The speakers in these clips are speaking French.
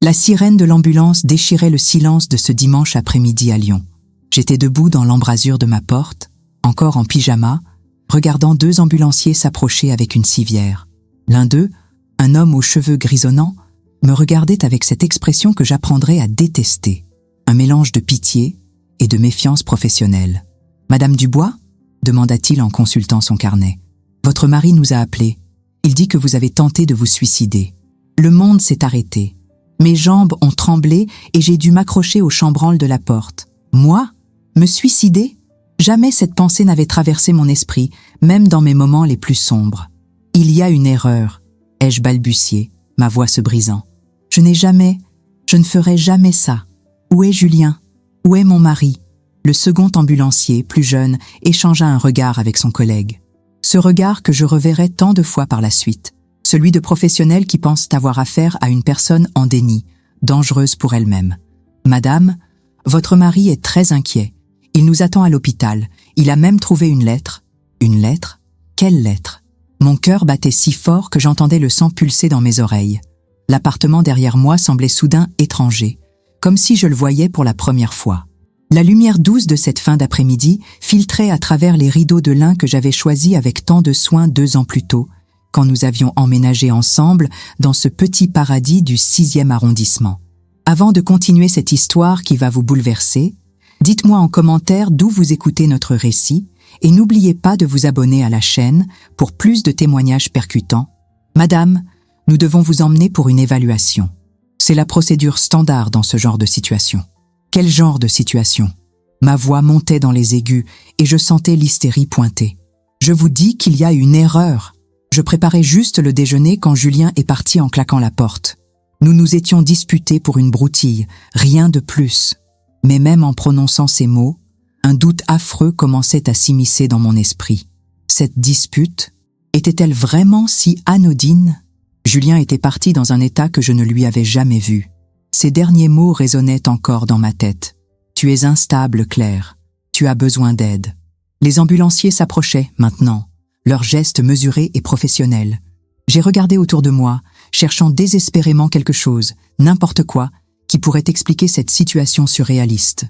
La sirène de l'ambulance déchirait le silence de ce dimanche après-midi à Lyon. J'étais debout dans l'embrasure de ma porte, encore en pyjama, regardant deux ambulanciers s'approcher avec une civière. L'un d'eux, un homme aux cheveux grisonnants, me regardait avec cette expression que j'apprendrais à détester, un mélange de pitié et de méfiance professionnelle. « Madame Dubois ?» demanda-t-il en consultant son carnet. « Votre mari nous a appelés. Il dit que vous avez tenté de vous suicider. » Le monde s'est arrêté. Mes jambes ont tremblé et j'ai dû m'accrocher au chambranle de la porte. Moi ? Me suicider ? Jamais cette pensée n'avait traversé mon esprit, même dans mes moments les plus sombres. « Il y a une erreur », ai-je balbutié, ma voix se brisant. « Je ne ferai jamais ça. Où est Julien ? Où est mon mari ?» Le second ambulancier, plus jeune, échangea un regard avec son collègue. Ce regard que je reverrai tant de fois par la suite. Celui de professionnels qui pensent avoir affaire à une personne en déni, dangereuse pour elle-même. « Madame, votre mari est très inquiet. Il nous attend à l'hôpital. Il a même trouvé une lettre. » Une lettre ? Quelle lettre ? Mon cœur battait si fort que j'entendais le sang pulser dans mes oreilles. L'appartement derrière moi semblait soudain étranger, comme si je le voyais pour la première fois. La lumière douce de cette fin d'après-midi filtrait à travers les rideaux de lin que j'avais choisis avec tant de soin 2 ans plus tôt, quand nous avions emménagé ensemble dans ce petit paradis du 6e arrondissement. Avant de continuer cette histoire qui va vous bouleverser, dites-moi en commentaire d'où vous écoutez notre récit et n'oubliez pas de vous abonner à la chaîne pour plus de témoignages percutants. Madame, nous devons vous emmener pour une évaluation. C'est la procédure standard dans ce genre de situation. Quel genre de situation ? Ma voix montait dans les aigus et je sentais l'hystérie pointer. Je vous dis qu'il y a une erreur. Je préparais juste le déjeuner quand Julien est parti en claquant la porte. Nous nous étions disputés pour une broutille, rien de plus. Mais même en prononçant ces mots, un doute affreux commençait à s'immiscer dans mon esprit. Cette dispute, était-elle vraiment si anodine ? Julien était parti dans un état que je ne lui avais jamais vu. Ces derniers mots résonnaient encore dans ma tête. « Tu es instable, Claire. Tu as besoin d'aide. » Les ambulanciers s'approchaient, maintenant, leurs gestes mesurés et professionnels. J'ai regardé autour de moi, cherchant désespérément quelque chose, n'importe quoi, qui pourrait expliquer cette situation surréaliste.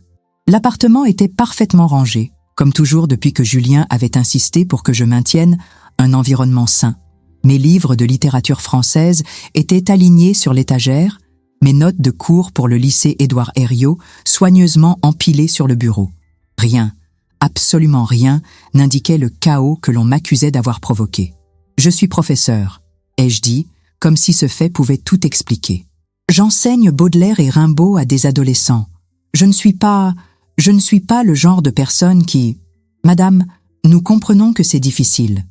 L'appartement était parfaitement rangé, comme toujours depuis que Julien avait insisté pour que je maintienne un environnement sain. Mes livres de littérature française étaient alignés sur l'étagère, mes notes de cours pour le lycée Édouard Herriot soigneusement empilées sur le bureau. Rien, absolument rien, n'indiquait le chaos que l'on m'accusait d'avoir provoqué. « Je suis professeur », ai-je dit, comme si ce fait pouvait tout expliquer. « J'enseigne Baudelaire et Rimbaud à des adolescents. Je ne suis pas le genre de personne qui... Madame, nous comprenons que c'est difficile.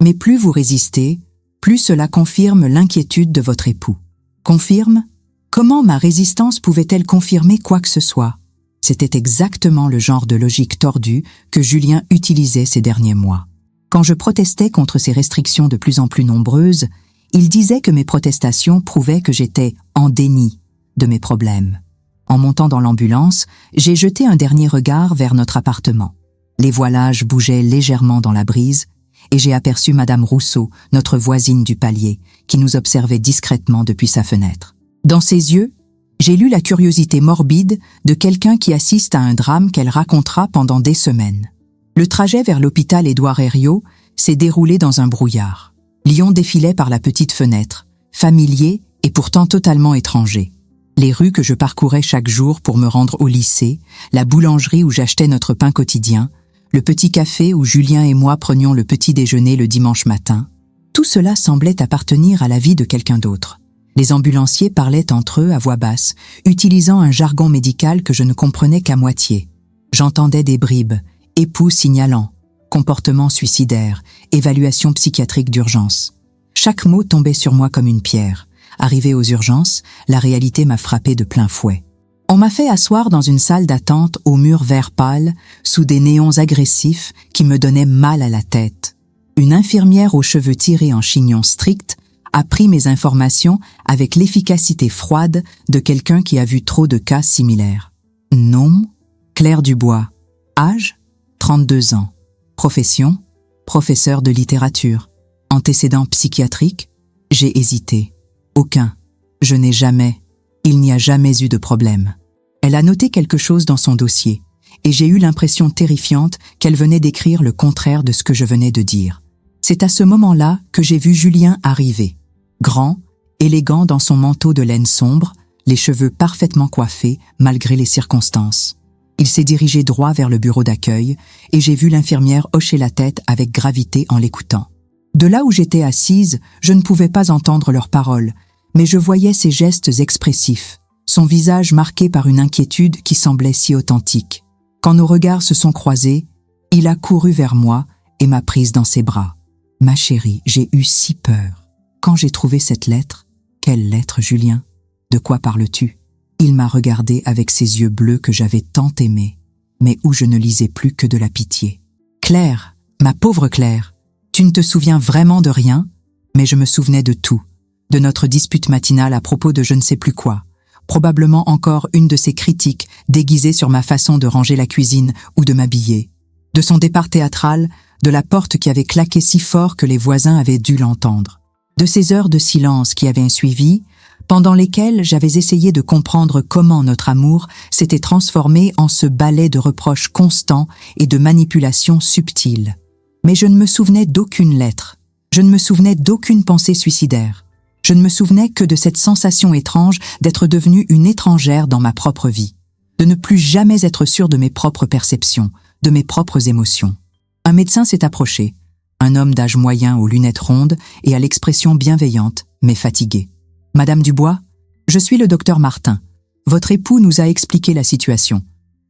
Mais plus vous résistez, plus cela confirme l'inquiétude de votre époux. Confirme ? Comment ma résistance pouvait-elle confirmer quoi que ce soit ? C'était exactement le genre de logique tordue que Julien utilisait ces derniers mois. Quand je protestais contre ces restrictions de plus en plus nombreuses, il disait que mes protestations prouvaient que j'étais en déni de mes problèmes. En montant dans l'ambulance, j'ai jeté un dernier regard vers notre appartement. Les voilages bougeaient légèrement dans la brise et j'ai aperçu Madame Rousseau, notre voisine du palier, qui nous observait discrètement depuis sa fenêtre. Dans ses yeux, j'ai lu la curiosité morbide de quelqu'un qui assiste à un drame qu'elle racontera pendant des semaines. Le trajet vers l'hôpital Édouard Herriot s'est déroulé dans un brouillard. Lyon défilait par la petite fenêtre, familier et pourtant totalement étranger. Les rues que je parcourais chaque jour pour me rendre au lycée, la boulangerie où j'achetais notre pain quotidien, le petit café où Julien et moi prenions le petit déjeuner le dimanche matin, tout cela semblait appartenir à la vie de quelqu'un d'autre. Les ambulanciers parlaient entre eux à voix basse, utilisant un jargon médical que je ne comprenais qu'à moitié. J'entendais des bribes, époux signalant, comportement suicidaire, évaluation psychiatrique d'urgence. Chaque mot tombait sur moi comme une pierre. Arrivé aux urgences, la réalité m'a frappé de plein fouet. On m'a fait asseoir dans une salle d'attente aux murs vert pâle, sous des néons agressifs qui me donnaient mal à la tête. Une infirmière aux cheveux tirés en chignon strict a pris mes informations avec l'efficacité froide de quelqu'un qui a vu trop de cas similaires. Nom, Claire Dubois. Âge, 32 ans. Profession, professeur de littérature. Antécédents psychiatriques, j'ai hésité. Aucun. Je n'ai jamais. Il n'y a jamais eu de problème. Elle a noté quelque chose dans son dossier, et j'ai eu l'impression terrifiante qu'elle venait d'écrire le contraire de ce que je venais de dire. C'est à ce moment-là que j'ai vu Julien arriver. Grand, élégant dans son manteau de laine sombre, les cheveux parfaitement coiffés malgré les circonstances. Il s'est dirigé droit vers le bureau d'accueil et j'ai vu l'infirmière hocher la tête avec gravité en l'écoutant. De là où j'étais assise, je ne pouvais pas entendre leurs paroles, mais je voyais ses gestes expressifs, son visage marqué par une inquiétude qui semblait si authentique. Quand nos regards se sont croisés, il a couru vers moi et m'a prise dans ses bras. « Ma chérie, j'ai eu si peur. Quand j'ai trouvé cette lettre… » « Quelle lettre, Julien ? De quoi parles-tu » Il m'a regardé avec ses yeux bleus que j'avais tant aimés, mais où je ne lisais plus que de la pitié. « Claire, ma pauvre Claire, tu ne te souviens vraiment de rien ?» Mais je me souvenais de tout, de notre dispute matinale à propos de je ne sais plus quoi, probablement encore une de ses critiques déguisées sur ma façon de ranger la cuisine ou de m'habiller, de son départ théâtral, de la porte qui avait claqué si fort que les voisins avaient dû l'entendre, de ces heures de silence qui avaient suivi, pendant lesquelles j'avais essayé de comprendre comment notre amour s'était transformé en ce balai de reproches constants et de manipulations subtiles. Mais je ne me souvenais d'aucune lettre, je ne me souvenais d'aucune pensée suicidaire, je ne me souvenais que de cette sensation étrange d'être devenue une étrangère dans ma propre vie, de ne plus jamais être sûre de mes propres perceptions, de mes propres émotions. Un médecin s'est approché, un homme d'âge moyen aux lunettes rondes et à l'expression bienveillante, mais fatiguée. « Madame Dubois, je suis le docteur Martin. Votre époux nous a expliqué la situation.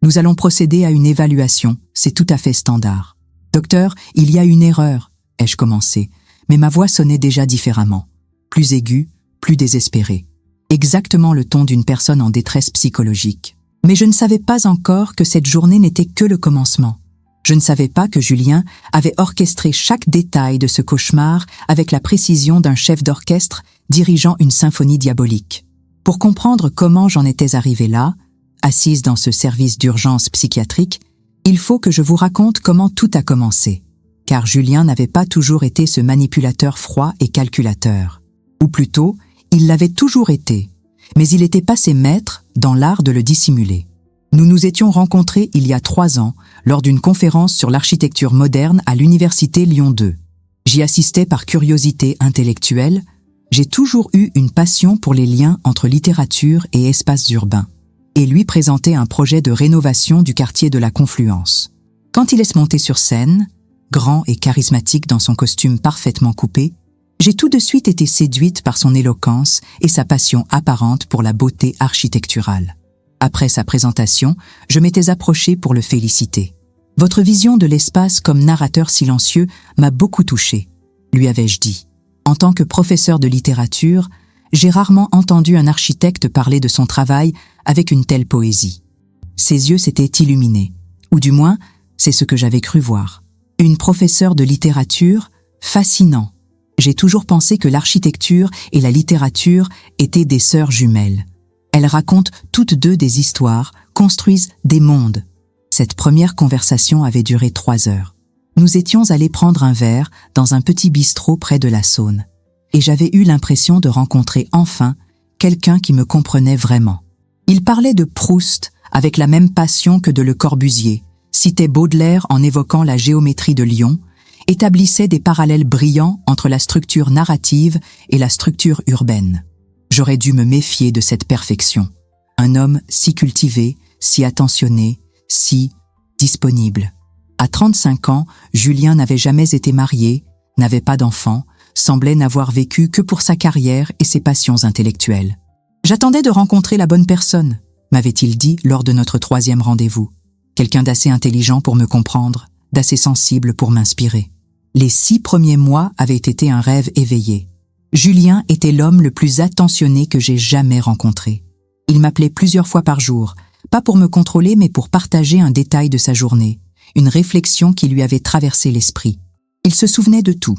Nous allons procéder à une évaluation, c'est tout à fait standard. Docteur, il y a une erreur, ai-je commencé, mais ma voix sonnait déjà différemment, plus aiguë, plus désespérée. Exactement le ton d'une personne en détresse psychologique. Mais je ne savais pas encore que cette journée n'était que le commencement. Je ne savais pas que Julien avait orchestré chaque détail de ce cauchemar avec la précision d'un chef d'orchestre dirigeant une symphonie diabolique. Pour comprendre comment j'en étais arrivée là, assise dans ce service d'urgence psychiatrique, il faut que je vous raconte comment tout a commencé. Car Julien n'avait pas toujours été ce manipulateur froid et calculateur. Ou plutôt, il l'avait toujours été, mais il était passé maître dans l'art de le dissimuler. Nous nous étions rencontrés il y a 3 ans, lors d'une conférence sur l'architecture moderne à l'Université Lyon 2. J'y assistais par curiosité intellectuelle. J'ai toujours eu une passion pour les liens entre littérature et espaces urbains, et lui présentait un projet de rénovation du quartier de la Confluence. Quand il est monté sur scène, grand et charismatique dans son costume parfaitement coupé, j'ai tout de suite été séduite par son éloquence et sa passion apparente pour la beauté architecturale. Après sa présentation, je m'étais approchée pour le féliciter. « Votre vision de l'espace comme narrateur silencieux m'a beaucoup touchée », lui avais-je dit. En tant que professeur de littérature, j'ai rarement entendu un architecte parler de son travail avec une telle poésie. Ses yeux s'étaient illuminés, ou du moins, c'est ce que j'avais cru voir. Une professeure de littérature, fascinant. J'ai toujours pensé que l'architecture et la littérature étaient des sœurs jumelles. Elles racontent toutes deux des histoires, construisent des mondes. Cette première conversation avait duré 3 heures. Nous étions allés prendre un verre dans un petit bistrot près de la Saône. Et j'avais eu l'impression de rencontrer enfin quelqu'un qui me comprenait vraiment. Il parlait de Proust avec la même passion que de Le Corbusier, citait Baudelaire en évoquant la géométrie de Lyon, établissait des parallèles brillants entre la structure narrative et la structure urbaine. J'aurais dû me méfier de cette perfection. Un homme si cultivé, si attentionné, si disponible. À 35 ans, Julien n'avait jamais été marié, n'avait pas d'enfant, semblait n'avoir vécu que pour sa carrière et ses passions intellectuelles. « J'attendais de rencontrer la bonne personne », m'avait-il dit lors de notre 3e rendez-vous. Quelqu'un d'assez intelligent pour me comprendre, d'assez sensible pour m'inspirer. Les 6 premiers mois avaient été un rêve éveillé. Julien était l'homme le plus attentionné que j'ai jamais rencontré. Il m'appelait plusieurs fois par jour, pas pour me contrôler mais pour partager un détail de sa journée, une réflexion qui lui avait traversé l'esprit. Il se souvenait de tout,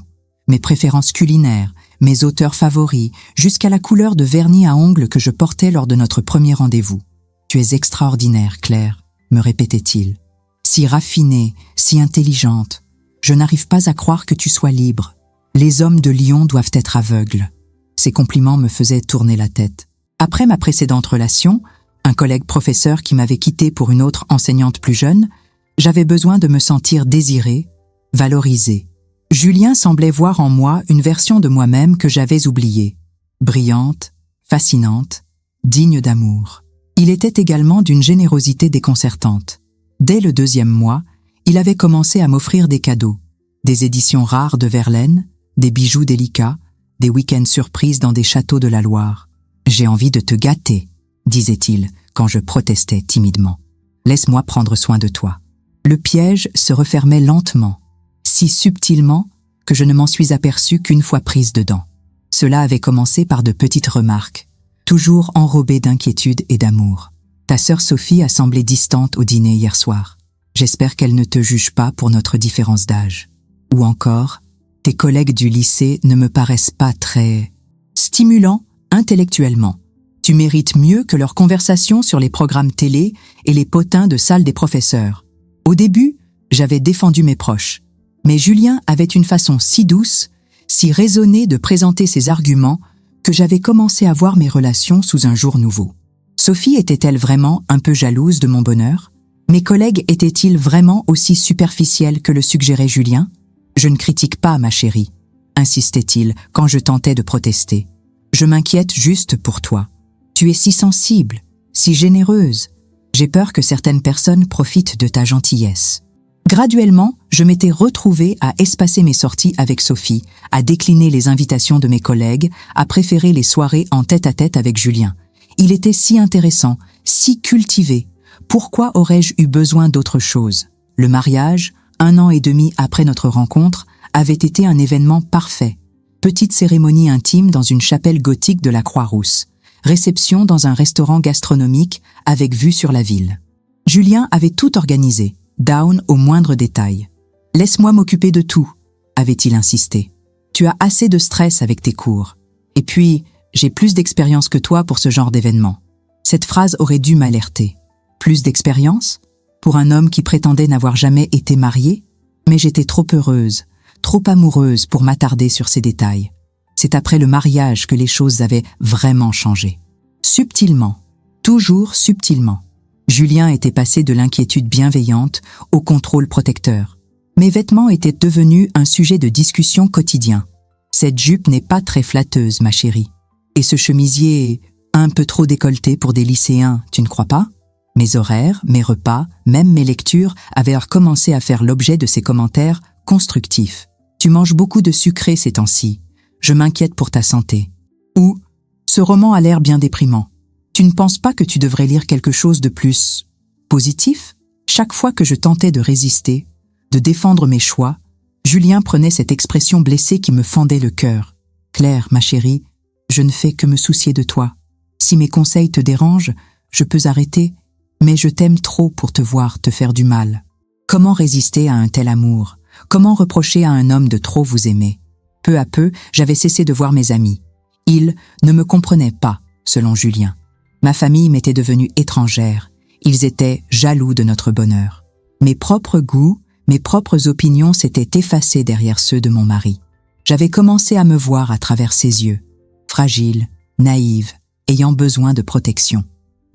mes préférences culinaires, mes auteurs favoris, jusqu'à la couleur de vernis à ongles que je portais lors de notre premier rendez-vous. « Tu es extraordinaire, Claire », me répétait-il. « Si raffinée, si intelligente. Je n'arrive pas à croire que tu sois libre. Les hommes de Lyon doivent être aveugles. » Ces compliments me faisaient tourner la tête. Après ma précédente relation, un collègue professeur qui m'avait quitté pour une autre enseignante plus jeune, j'avais besoin de me sentir désirée, valorisée. Julien semblait voir en moi une version de moi-même que j'avais oubliée. Brillante, fascinante, digne d'amour. Il était également d'une générosité déconcertante. Dès le 2e mois, il avait commencé à m'offrir des cadeaux, des éditions rares de Verlaine, des bijoux délicats, des week-ends surprises dans des châteaux de la Loire. « J'ai envie de te gâter », disait-il quand je protestais timidement. « Laisse-moi prendre soin de toi. » Le piège se refermait lentement, si subtilement que je ne m'en suis aperçue qu'une fois prise dedans. Cela avait commencé par de petites remarques, toujours enrobées d'inquiétude et d'amour. « Ta sœur Sophie a semblé distante au dîner hier soir. J'espère qu'elle ne te juge pas pour notre différence d'âge. » Ou encore, « Tes collègues du lycée ne me paraissent pas très stimulants intellectuellement. Tu mérites mieux que leurs conversations sur les programmes télé et les potins de salle des professeurs. » Au début, j'avais défendu mes proches. Mais Julien avait une façon si douce, si raisonnée de présenter ses arguments que j'avais commencé à voir mes relations sous un jour nouveau. Sophie était-elle vraiment un peu jalouse de mon bonheur? Mes collègues étaient-ils vraiment aussi superficiels que le suggérait Julien? Je ne critique pas, ma chérie, insistait-il quand je tentais de protester. Je m'inquiète juste pour toi. Tu es si sensible, si généreuse. J'ai peur que certaines personnes profitent de ta gentillesse. Graduellement, je m'étais retrouvée à espacer mes sorties avec Sophie, à décliner les invitations de mes collègues, à préférer les soirées en tête-à-tête avec Julien. Il était si intéressant, si cultivé. Pourquoi aurais-je eu besoin d'autre chose? Le mariage, 1 an et demi après notre rencontre, avait été un événement parfait. Petite cérémonie intime dans une chapelle gothique de la Croix-Rousse. Réception dans un restaurant gastronomique avec vue sur la ville. Julien avait tout organisé, down au moindre détail. « Laisse-moi m'occuper de tout », avait-il insisté. « Tu as assez de stress avec tes cours. Et puis, j'ai plus d'expérience que toi pour ce genre d'événement. » Cette phrase aurait dû m'alerter. Plus d'expérience? Pour un homme qui prétendait n'avoir jamais été marié? Mais j'étais trop heureuse, trop amoureuse pour m'attarder sur ces détails. C'est après le mariage que les choses avaient vraiment changé. Subtilement, toujours subtilement. Julien était passé de l'inquiétude bienveillante au contrôle protecteur. Mes vêtements étaient devenus un sujet de discussion quotidien. Cette jupe n'est pas très flatteuse, ma chérie. Et ce chemisier un peu trop décolleté pour des lycéens, tu ne crois pas? Mes horaires, mes repas, même mes lectures avaient commencé à faire l'objet de ces commentaires constructifs. Tu manges beaucoup de sucré ces temps-ci. Je m'inquiète pour ta santé. Ou, ce roman a l'air bien déprimant. Tu ne penses pas que tu devrais lire quelque chose de plus positif? Chaque fois que je tentais de résister, de défendre mes choix, Julien prenait cette expression blessée qui me fendait le cœur. Claire, ma chérie, je ne fais que me soucier de toi. Si mes conseils te dérangent, je peux arrêter, mais je t'aime trop pour te voir te faire du mal. Comment résister à un tel amour? Comment reprocher à un homme de trop vous aimer? Peu à peu, j'avais cessé de voir mes amis. Ils ne me comprenaient pas, selon Julien. Ma famille m'était devenue étrangère. Ils étaient jaloux de notre bonheur. Mes propres goûts, mes propres opinions s'étaient effacés derrière ceux de mon mari. J'avais commencé à me voir à travers ses yeux, fragile, naïve, ayant besoin de protection.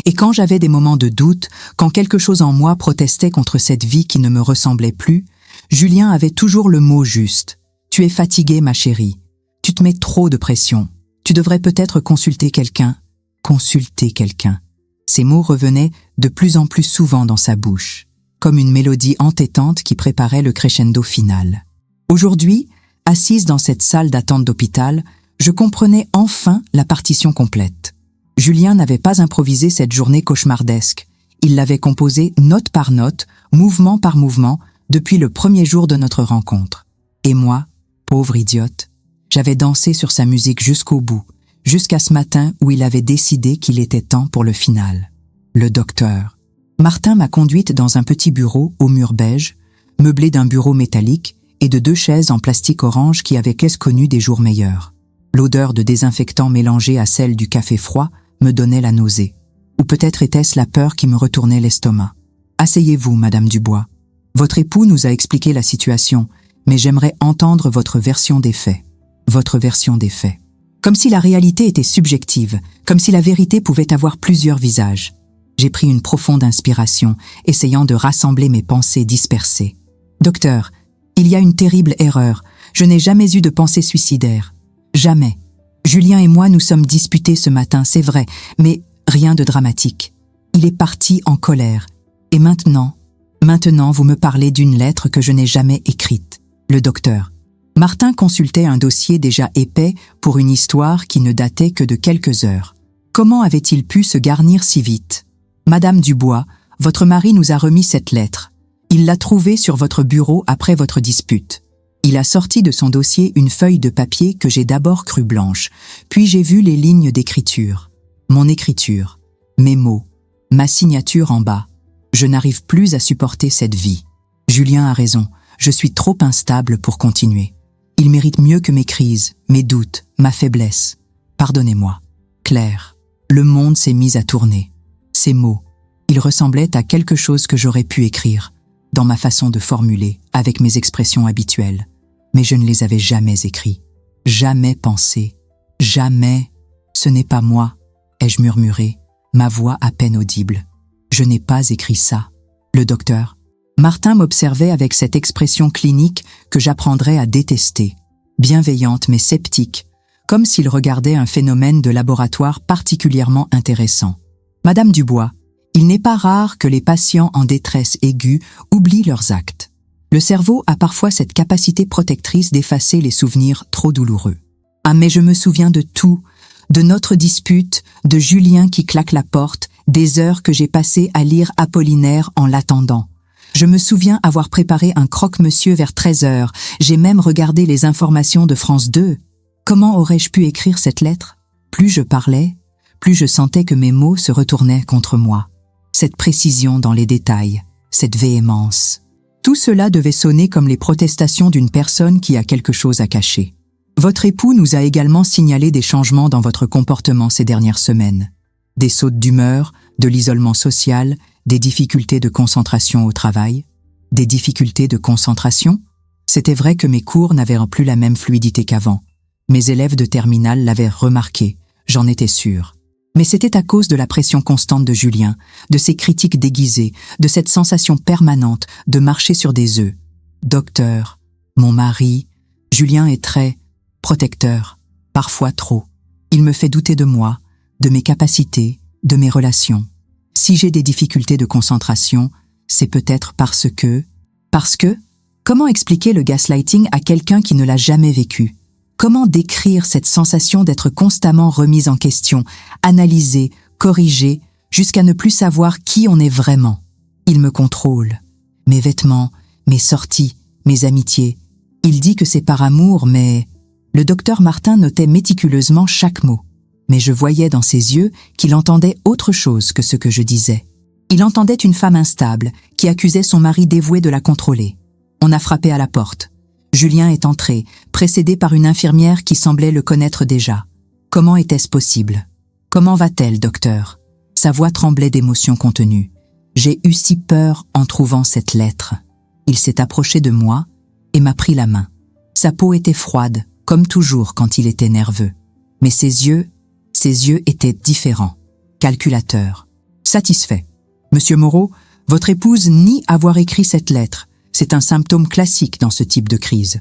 Et quand j'avais des moments de doute, quand quelque chose en moi protestait contre cette vie qui ne me ressemblait plus, Julien avait toujours le mot juste. « Tu es fatiguée, ma chérie. Tu te mets trop de pression. Tu devrais peut-être consulter quelqu'un. » Consulter quelqu'un. Ces mots revenaient de plus en plus souvent dans sa bouche, comme une mélodie entêtante qui préparait le crescendo final. Aujourd'hui, assise dans cette salle d'attente d'hôpital, je comprenais enfin la partition complète. Julien n'avait pas improvisé cette journée cauchemardesque. Il l'avait composée note par note, mouvement par mouvement, depuis le premier jour de notre rencontre. Et moi, pauvre idiote, j'avais dansé sur sa musique jusqu'au bout, jusqu'à ce matin où il avait décidé qu'il était temps pour le final. Le docteur. Martin m'a conduite dans un petit bureau au mur beige, meublé d'un bureau métallique et de 2 chaises en plastique orange qui avaient qu'est-ce connu des jours meilleurs. L'odeur de désinfectant mélangée à celle du café froid me donnait la nausée. Ou peut-être était-ce la peur qui me retournait l'estomac. « Asseyez-vous, Madame Dubois. Votre époux nous a expliqué la situation, mais j'aimerais entendre votre version des faits. » Votre version des faits. Comme si la réalité était subjective, comme si la vérité pouvait avoir plusieurs visages. J'ai pris une profonde inspiration, essayant de rassembler mes pensées dispersées. Docteur, il y a une terrible erreur. Je n'ai jamais eu de pensée suicidaire. Jamais. Julien et moi nous sommes disputés ce matin, c'est vrai, mais rien de dramatique. Il est parti en colère. Et maintenant, vous me parlez d'une lettre que je n'ai jamais écrite. Le docteur. Martin consultait un dossier déjà épais pour une histoire qui ne datait que de quelques heures. Comment avait-il pu se garnir si vite? Madame Dubois, votre mari nous a remis cette lettre. Il l'a trouvée sur votre bureau après votre dispute. Il a sorti de son dossier une feuille de papier que j'ai d'abord crue blanche, puis j'ai vu les lignes d'écriture. Mon écriture, mes mots, ma signature en bas. Je n'arrive plus à supporter cette vie. Julien a raison, je suis trop instable pour continuer. Il mérite mieux que mes crises, mes doutes, ma faiblesse. Pardonnez-moi. Claire, le monde s'est mis à tourner. Ces mots, ils ressemblaient à quelque chose que j'aurais pu écrire, dans ma façon de formuler, avec mes expressions habituelles. Mais je ne les avais jamais écrits, jamais pensés, jamais. Ce n'est pas moi, ai-je murmuré, ma voix à peine audible. Je n'ai pas écrit ça. Le docteur. Martin m'observait avec cette expression clinique que j'apprendrais à détester, bienveillante mais sceptique, comme s'il regardait un phénomène de laboratoire particulièrement intéressant. Madame Dubois, il n'est pas rare que les patients en détresse aiguë oublient leurs actes. Le cerveau a parfois cette capacité protectrice d'effacer les souvenirs trop douloureux. Ah mais je me souviens de tout, de notre dispute, de Julien qui claque la porte, des heures que j'ai passées à lire Apollinaire en l'attendant. Je me souviens avoir préparé un croque-monsieur vers 13h. J'ai même regardé les informations de France 2. Comment aurais-je pu écrire cette lettre? Plus je parlais, plus je sentais que mes mots se retournaient contre moi. Cette précision dans les détails, cette véhémence. Tout cela devait sonner comme les protestations d'une personne qui a quelque chose à cacher. Votre époux nous a également signalé des changements dans votre comportement ces dernières semaines. Des sautes d'humeur, de l'isolement social, des difficultés de concentration au travail. Des difficultés de concentration? C'était vrai que mes cours n'avaient plus la même fluidité qu'avant. Mes élèves de terminale l'avaient remarqué, j'en étais sûre. Mais c'était à cause de la pression constante de Julien, de ses critiques déguisées, de cette sensation permanente de marcher sur des œufs. Docteur, mon mari, Julien est très protecteur, parfois trop. Il me fait douter de moi, de mes capacités, de mes relations. Si j'ai des difficultés de concentration, c'est peut-être parce que... Comment expliquer le gaslighting à quelqu'un qui ne l'a jamais vécu? Comment décrire cette sensation d'être constamment remise en question, analysée, corrigée, jusqu'à ne plus savoir qui on est vraiment? Il me contrôle. Mes vêtements, mes sorties, mes amitiés. Il dit que c'est par amour, mais... Le docteur Martin notait méticuleusement chaque mot. Mais je voyais dans ses yeux qu'il entendait autre chose que ce que je disais. Il entendait une femme instable, qui accusait son mari dévoué de la contrôler. On a frappé à la porte. Julien est entré, précédé par une infirmière qui semblait le connaître déjà. Comment était-ce possible? Comment va-t-elle, docteur? Sa voix tremblait d'émotion contenue. J'ai eu si peur en trouvant cette lettre. Il s'est approché de moi et m'a pris la main. Sa peau était froide, comme toujours quand il était nerveux. Mais ses yeux étaient différents, calculateurs, satisfaits. Monsieur Moreau, votre épouse nie avoir écrit cette lettre. C'est un symptôme classique dans ce type de crise.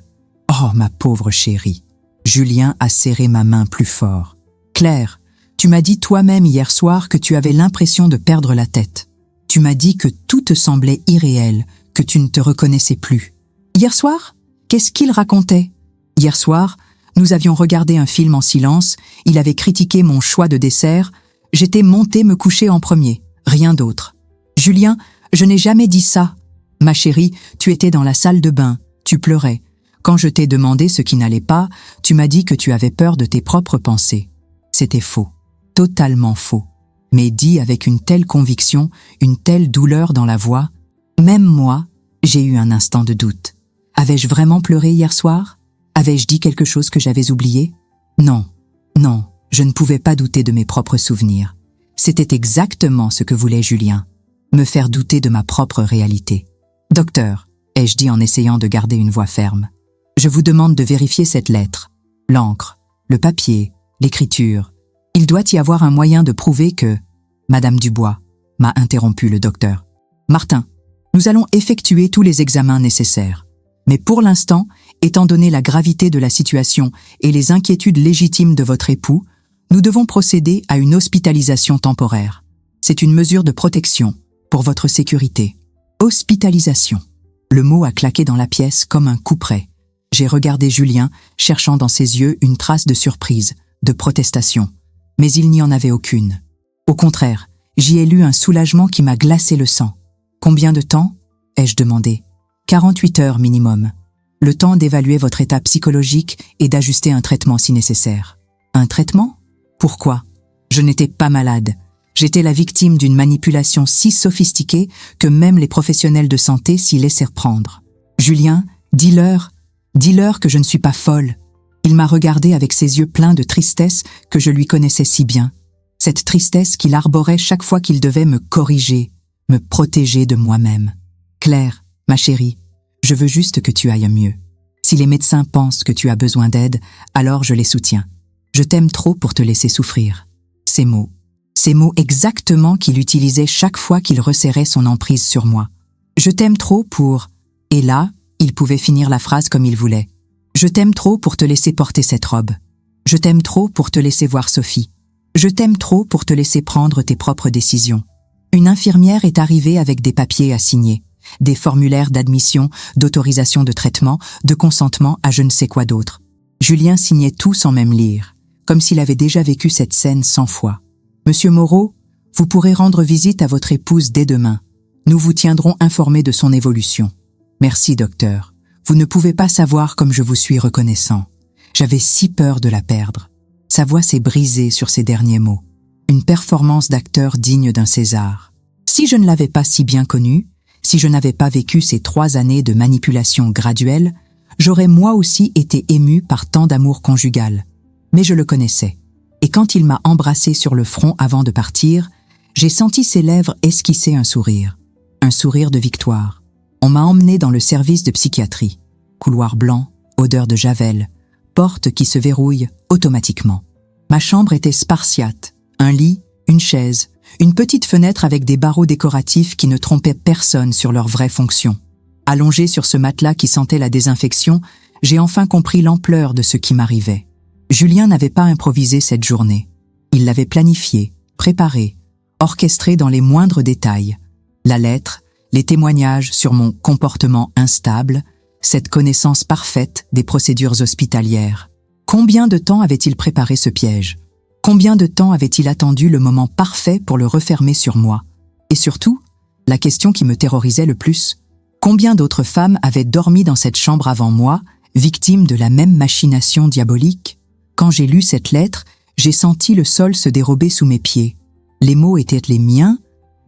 Oh, ma pauvre chérie. Julien a serré ma main plus fort. Claire, tu m'as dit toi-même hier soir que tu avais l'impression de perdre la tête. Tu m'as dit que tout te semblait irréel, que tu ne te reconnaissais plus. Hier soir? Qu'est-ce qu'il racontait? Hier soir, nous avions regardé un film en silence, il avait critiqué mon choix de dessert, j'étais montée me coucher en premier, rien d'autre. Julien, je n'ai jamais dit ça. Ma chérie, tu étais dans la salle de bain, tu pleurais. Quand je t'ai demandé ce qui n'allait pas, tu m'as dit que tu avais peur de tes propres pensées. C'était faux, totalement faux. Mais dit avec une telle conviction, une telle douleur dans la voix, même moi, j'ai eu un instant de doute. Avais-je vraiment pleuré hier soir? Avais-je dit quelque chose que j'avais oublié? Non, je ne pouvais pas douter de mes propres souvenirs. C'était exactement ce que voulait Julien, me faire douter de ma propre réalité. Docteur, ai-je dit en essayant de garder une voix ferme, je vous demande de vérifier cette lettre, l'encre, le papier, L'écriture. Il doit y avoir un moyen de prouver que... Madame Dubois, m'a interrompu le docteur. Martin, nous allons effectuer tous les examens nécessaires. Mais pour l'instant, étant donné la gravité de la situation et les inquiétudes légitimes de votre époux, nous devons procéder à une hospitalisation temporaire. C'est une mesure de protection pour votre sécurité. Hospitalisation. Le mot a claqué dans la pièce comme un couperet. J'ai regardé Julien, cherchant dans ses yeux une trace de surprise, de protestation. Mais il n'y en avait aucune. Au contraire, j'y ai lu un soulagement qui m'a glacé le sang. Combien de temps ? Ai-je demandé. 48 heures minimum. Le temps d'évaluer votre état psychologique et d'ajuster un traitement si nécessaire. Un traitement ? Pourquoi ? Je n'étais pas malade. J'étais la victime d'une manipulation si sophistiquée que même les professionnels de santé s'y laissèrent prendre. Julien, dis-leur que je ne suis pas folle. Il m'a regardé avec ses yeux pleins de tristesse que je lui connaissais si bien. Cette tristesse qu'il arborait chaque fois qu'il devait me corriger, me protéger de moi-même. Claire, ma chérie, je veux juste que tu ailles mieux. Si les médecins pensent que tu as besoin d'aide, alors je les soutiens. Je t'aime trop pour te laisser souffrir. Ces mots exactement qu'il utilisait chaque fois qu'il resserrait son emprise sur moi. Je t'aime trop pour... Et là, il pouvait finir la phrase comme il voulait. Je t'aime trop pour te laisser porter cette robe. Je t'aime trop pour te laisser voir Sophie. Je t'aime trop pour te laisser prendre tes propres décisions. Une infirmière est arrivée avec des papiers à signer, des formulaires d'admission, d'autorisation de traitement, de consentement à je ne sais quoi d'autre. Julien signait tout sans même lire, comme s'il avait déjà vécu cette scène 100 fois. Monsieur Moreau, vous pourrez rendre visite à votre épouse dès demain. Nous vous tiendrons informés de son évolution. Merci, docteur. Vous ne pouvez pas savoir comme je vous suis reconnaissant. J'avais si peur de la perdre. Sa voix s'est brisée sur ces derniers mots. Une performance d'acteur digne d'un César. Si je ne l'avais pas si bien connu, si je n'avais pas vécu ces 3 années de manipulation graduelle, j'aurais moi aussi été ému par tant d'amour conjugal. Mais je le connaissais. Et quand il m'a embrassé sur le front avant de partir, j'ai senti ses lèvres esquisser un sourire de victoire. On m'a emmené dans le service de psychiatrie. Couloir blanc, odeur de javel, porte qui se verrouille automatiquement. Ma chambre était spartiate, un lit, une chaise, une petite fenêtre avec des barreaux décoratifs qui ne trompaient personne sur leur vraie fonction. Allongé sur ce matelas qui sentait la désinfection, j'ai enfin compris l'ampleur de ce qui m'arrivait. Julien n'avait pas improvisé cette journée. Il l'avait planifiée, préparée, orchestrée dans les moindres détails. La lettre, les témoignages sur mon comportement instable, cette connaissance parfaite des procédures hospitalières. Combien de temps avait-il préparé ce piège ? Combien de temps avait-il attendu le moment parfait pour le refermer sur moi ? Et surtout, la question qui me terrorisait le plus, combien d'autres femmes avaient dormi dans cette chambre avant moi, victimes de la même machination diabolique ? Quand j'ai lu cette lettre, j'ai senti le sol se dérober sous mes pieds. Les mots étaient les miens,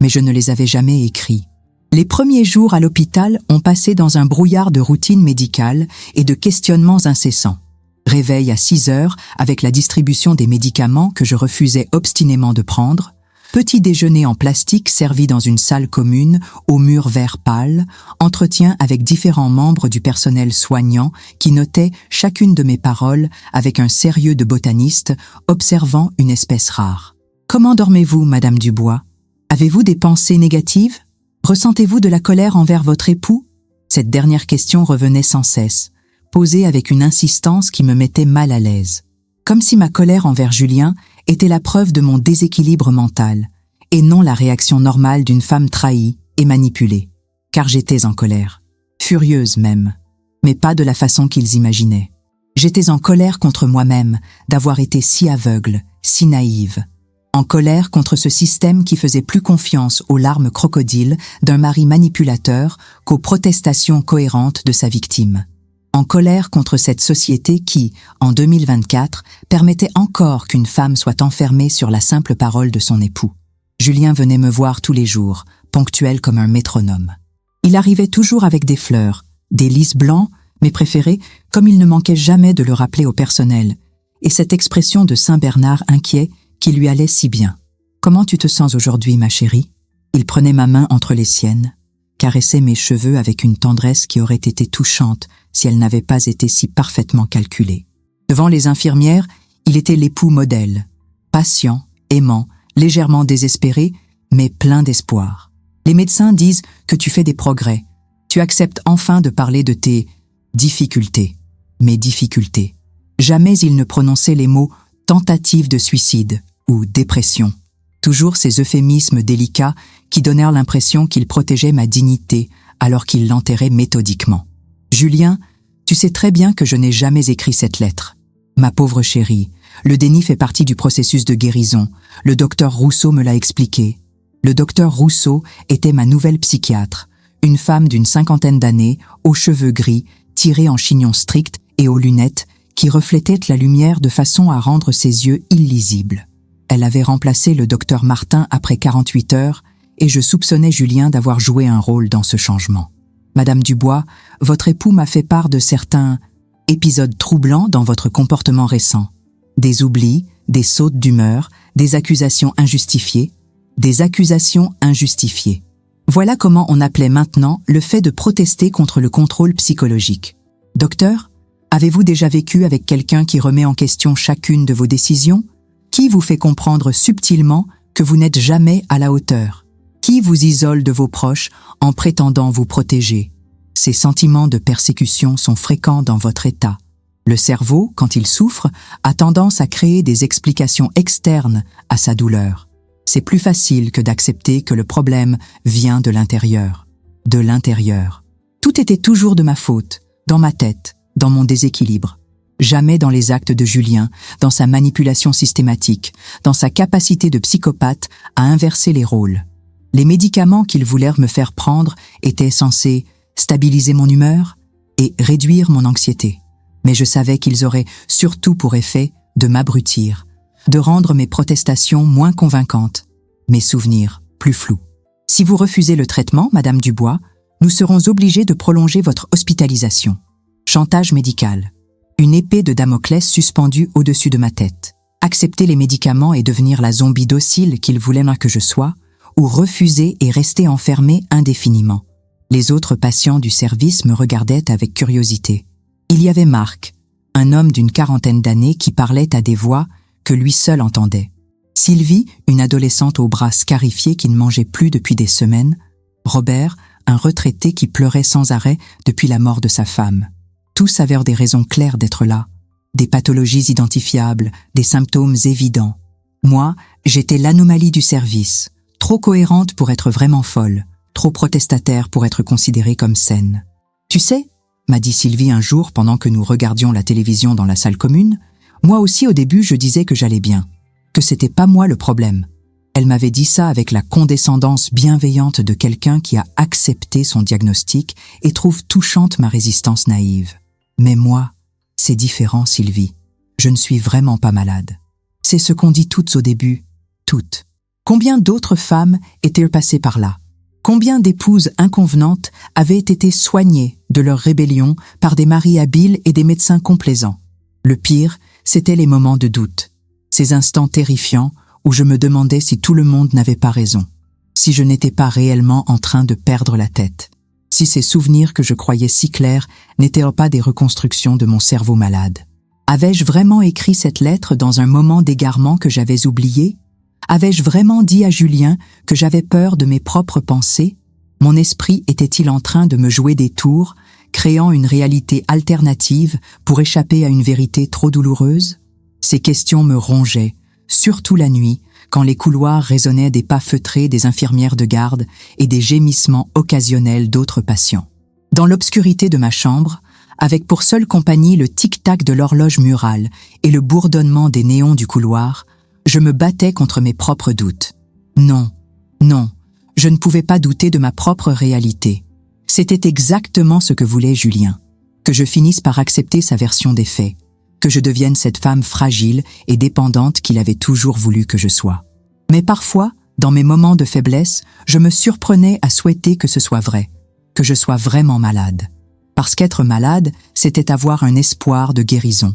mais je ne les avais jamais écrits. Les premiers jours à l'hôpital ont passé dans un brouillard de routine médicale et de questionnements incessants. Réveil à 6 heures avec la distribution des médicaments que je refusais obstinément de prendre, petit déjeuner en plastique servi dans une salle commune, aux murs vert pâle, entretien avec différents membres du personnel soignant qui notaient chacune de mes paroles avec un sérieux de botaniste observant une espèce rare. « Comment dormez-vous, Madame Dubois ? Avez-vous des pensées négatives ? Ressentez-vous de la colère envers votre époux ? » Cette dernière question revenait sans cesse, posée avec une insistance qui me mettait mal à l'aise. Comme si ma colère envers Julien était la preuve de mon déséquilibre mental, et non la réaction normale d'une femme trahie et manipulée. Car j'étais en colère, furieuse même, mais pas de la façon qu'ils imaginaient. J'étais en colère contre moi-même d'avoir été si aveugle, si naïve. En colère contre ce système qui faisait plus confiance aux larmes crocodiles d'un mari manipulateur qu'aux protestations cohérentes de sa victime. En colère contre cette société qui, en 2024, permettait encore qu'une femme soit enfermée sur la simple parole de son époux. Julien venait me voir tous les jours, ponctuel comme un métronome. Il arrivait toujours avec des fleurs, des lys blancs, mes préférés, comme il ne manquait jamais de le rappeler au personnel, et cette expression de Saint-Bernard inquiet qui lui allait si bien. « Comment tu te sens aujourd'hui, ma chérie ?» Il prenait ma main entre les siennes, caressait mes cheveux avec une tendresse qui aurait été touchante si elle n'avait pas été si parfaitement calculée. Devant les infirmières, Il était l'époux modèle, patient, aimant, légèrement désespéré, mais plein d'espoir. Les médecins disent que tu fais des progrès. Tu acceptes enfin de parler de tes difficultés. Mes difficultés. Jamais il ne prononçait les mots tentative de suicide ou dépression. Toujours ces euphémismes délicats qui donnèrent l'impression qu'il protégeait ma dignité alors qu'il l'enterrait méthodiquement. Julien, tu sais très bien que je n'ai jamais écrit cette lettre. Ma pauvre chérie, le déni fait partie du processus de guérison. Le docteur Rousseau me l'a expliqué. Le docteur Rousseau était ma nouvelle psychiatre, une femme d'une 50aine d'années, aux cheveux gris, tirés en chignon strict et aux lunettes, qui reflétait la lumière de façon à rendre ses yeux illisibles. Elle avait remplacé le docteur Martin après 48 heures et je soupçonnais Julien d'avoir joué un rôle dans ce changement. Madame Dubois, votre époux m'a fait part de certains épisodes troublants dans votre comportement récent. Des oublis, des sautes d'humeur, des accusations injustifiées. Des accusations injustifiées. Voilà comment on appelait maintenant le fait de protester contre le contrôle psychologique. Docteur, avez-vous déjà vécu avec quelqu'un qui remet en question chacune de vos décisions? Qui vous fait comprendre subtilement que vous n'êtes jamais à la hauteur? Qui vous isole de vos proches en prétendant vous protéger? Ces sentiments de persécution sont fréquents dans votre état. Le cerveau, quand il souffre, a tendance à créer des explications externes à sa douleur. C'est plus facile que d'accepter que le problème vient de l'intérieur. De l'intérieur. Tout était toujours de ma faute, dans ma tête, dans mon déséquilibre. Jamais dans les actes de Julien, dans sa manipulation systématique, dans sa capacité de psychopathe à inverser les rôles. Les médicaments qu'ils voulèrent me faire prendre étaient censés stabiliser mon humeur et réduire mon anxiété. Mais je savais qu'ils auraient surtout pour effet de m'abrutir, de rendre mes protestations moins convaincantes, mes souvenirs plus flous. Si vous refusez le traitement, Madame Dubois, nous serons obligés de prolonger votre hospitalisation. Chantage médical. Une épée de Damoclès suspendue au-dessus de ma tête. Accepter les médicaments et devenir la zombie docile qu'il voulait que je sois, ou refuser et rester enfermé indéfiniment. Les autres patients du service me regardaient avec curiosité. Il y avait Marc, un homme d'une 40aine d'années qui parlait à des voix que lui seul entendait. Sylvie, une adolescente aux bras scarifiés qui ne mangeait plus depuis des semaines. Robert, un retraité qui pleurait sans arrêt depuis la mort de sa femme. Tous avaient des raisons claires d'être là, des pathologies identifiables, des symptômes évidents. Moi, j'étais l'anomalie du service, trop cohérente pour être vraiment folle, trop protestataire pour être considérée comme saine. « Tu sais », m'a dit Sylvie un jour pendant que nous regardions la télévision dans la salle commune, moi aussi au début je disais que j'allais bien, que c'était pas moi le problème. Elle m'avait dit ça avec la condescendance bienveillante de quelqu'un qui a accepté son diagnostic et trouve touchante ma résistance naïve. Mais moi, c'est différent, Sylvie. Je ne suis vraiment pas malade. C'est ce qu'on dit toutes au début, toutes. Combien d'autres femmes étaient passées par là? Combien d'épouses inconvenantes avaient été soignées de leur rébellion par des maris habiles et des médecins complaisants? Le pire, c'était les moments de doute. Ces instants terrifiants où je me demandais si tout le monde n'avait pas raison. Si je n'étais pas réellement en train de perdre la tête. Si ces souvenirs que je croyais si clairs n'étaient pas des reconstructions de mon cerveau malade. Avais-je vraiment écrit cette lettre dans un moment d'égarement que j'avais oublié? Avais-je vraiment dit à Julien que j'avais peur de mes propres pensées? Mon esprit était-il en train de me jouer des tours, créant une réalité alternative pour échapper à une vérité trop douloureuse? Ces questions me rongeaient, surtout la nuit, quand les couloirs résonnaient des pas feutrés des infirmières de garde et des gémissements occasionnels d'autres patients. Dans l'obscurité de ma chambre, avec pour seule compagnie le tic-tac de l'horloge murale et le bourdonnement des néons du couloir, je me battais contre mes propres doutes. Non, je ne pouvais pas douter de ma propre réalité. C'était exactement ce que voulait Julien, que je finisse par accepter sa version des faits, que je devienne cette femme fragile et dépendante qu'il avait toujours voulu que je sois. Mais parfois, dans mes moments de faiblesse, je me surprenais à souhaiter que ce soit vrai, que je sois vraiment malade. Parce qu'être malade, c'était avoir un espoir de guérison.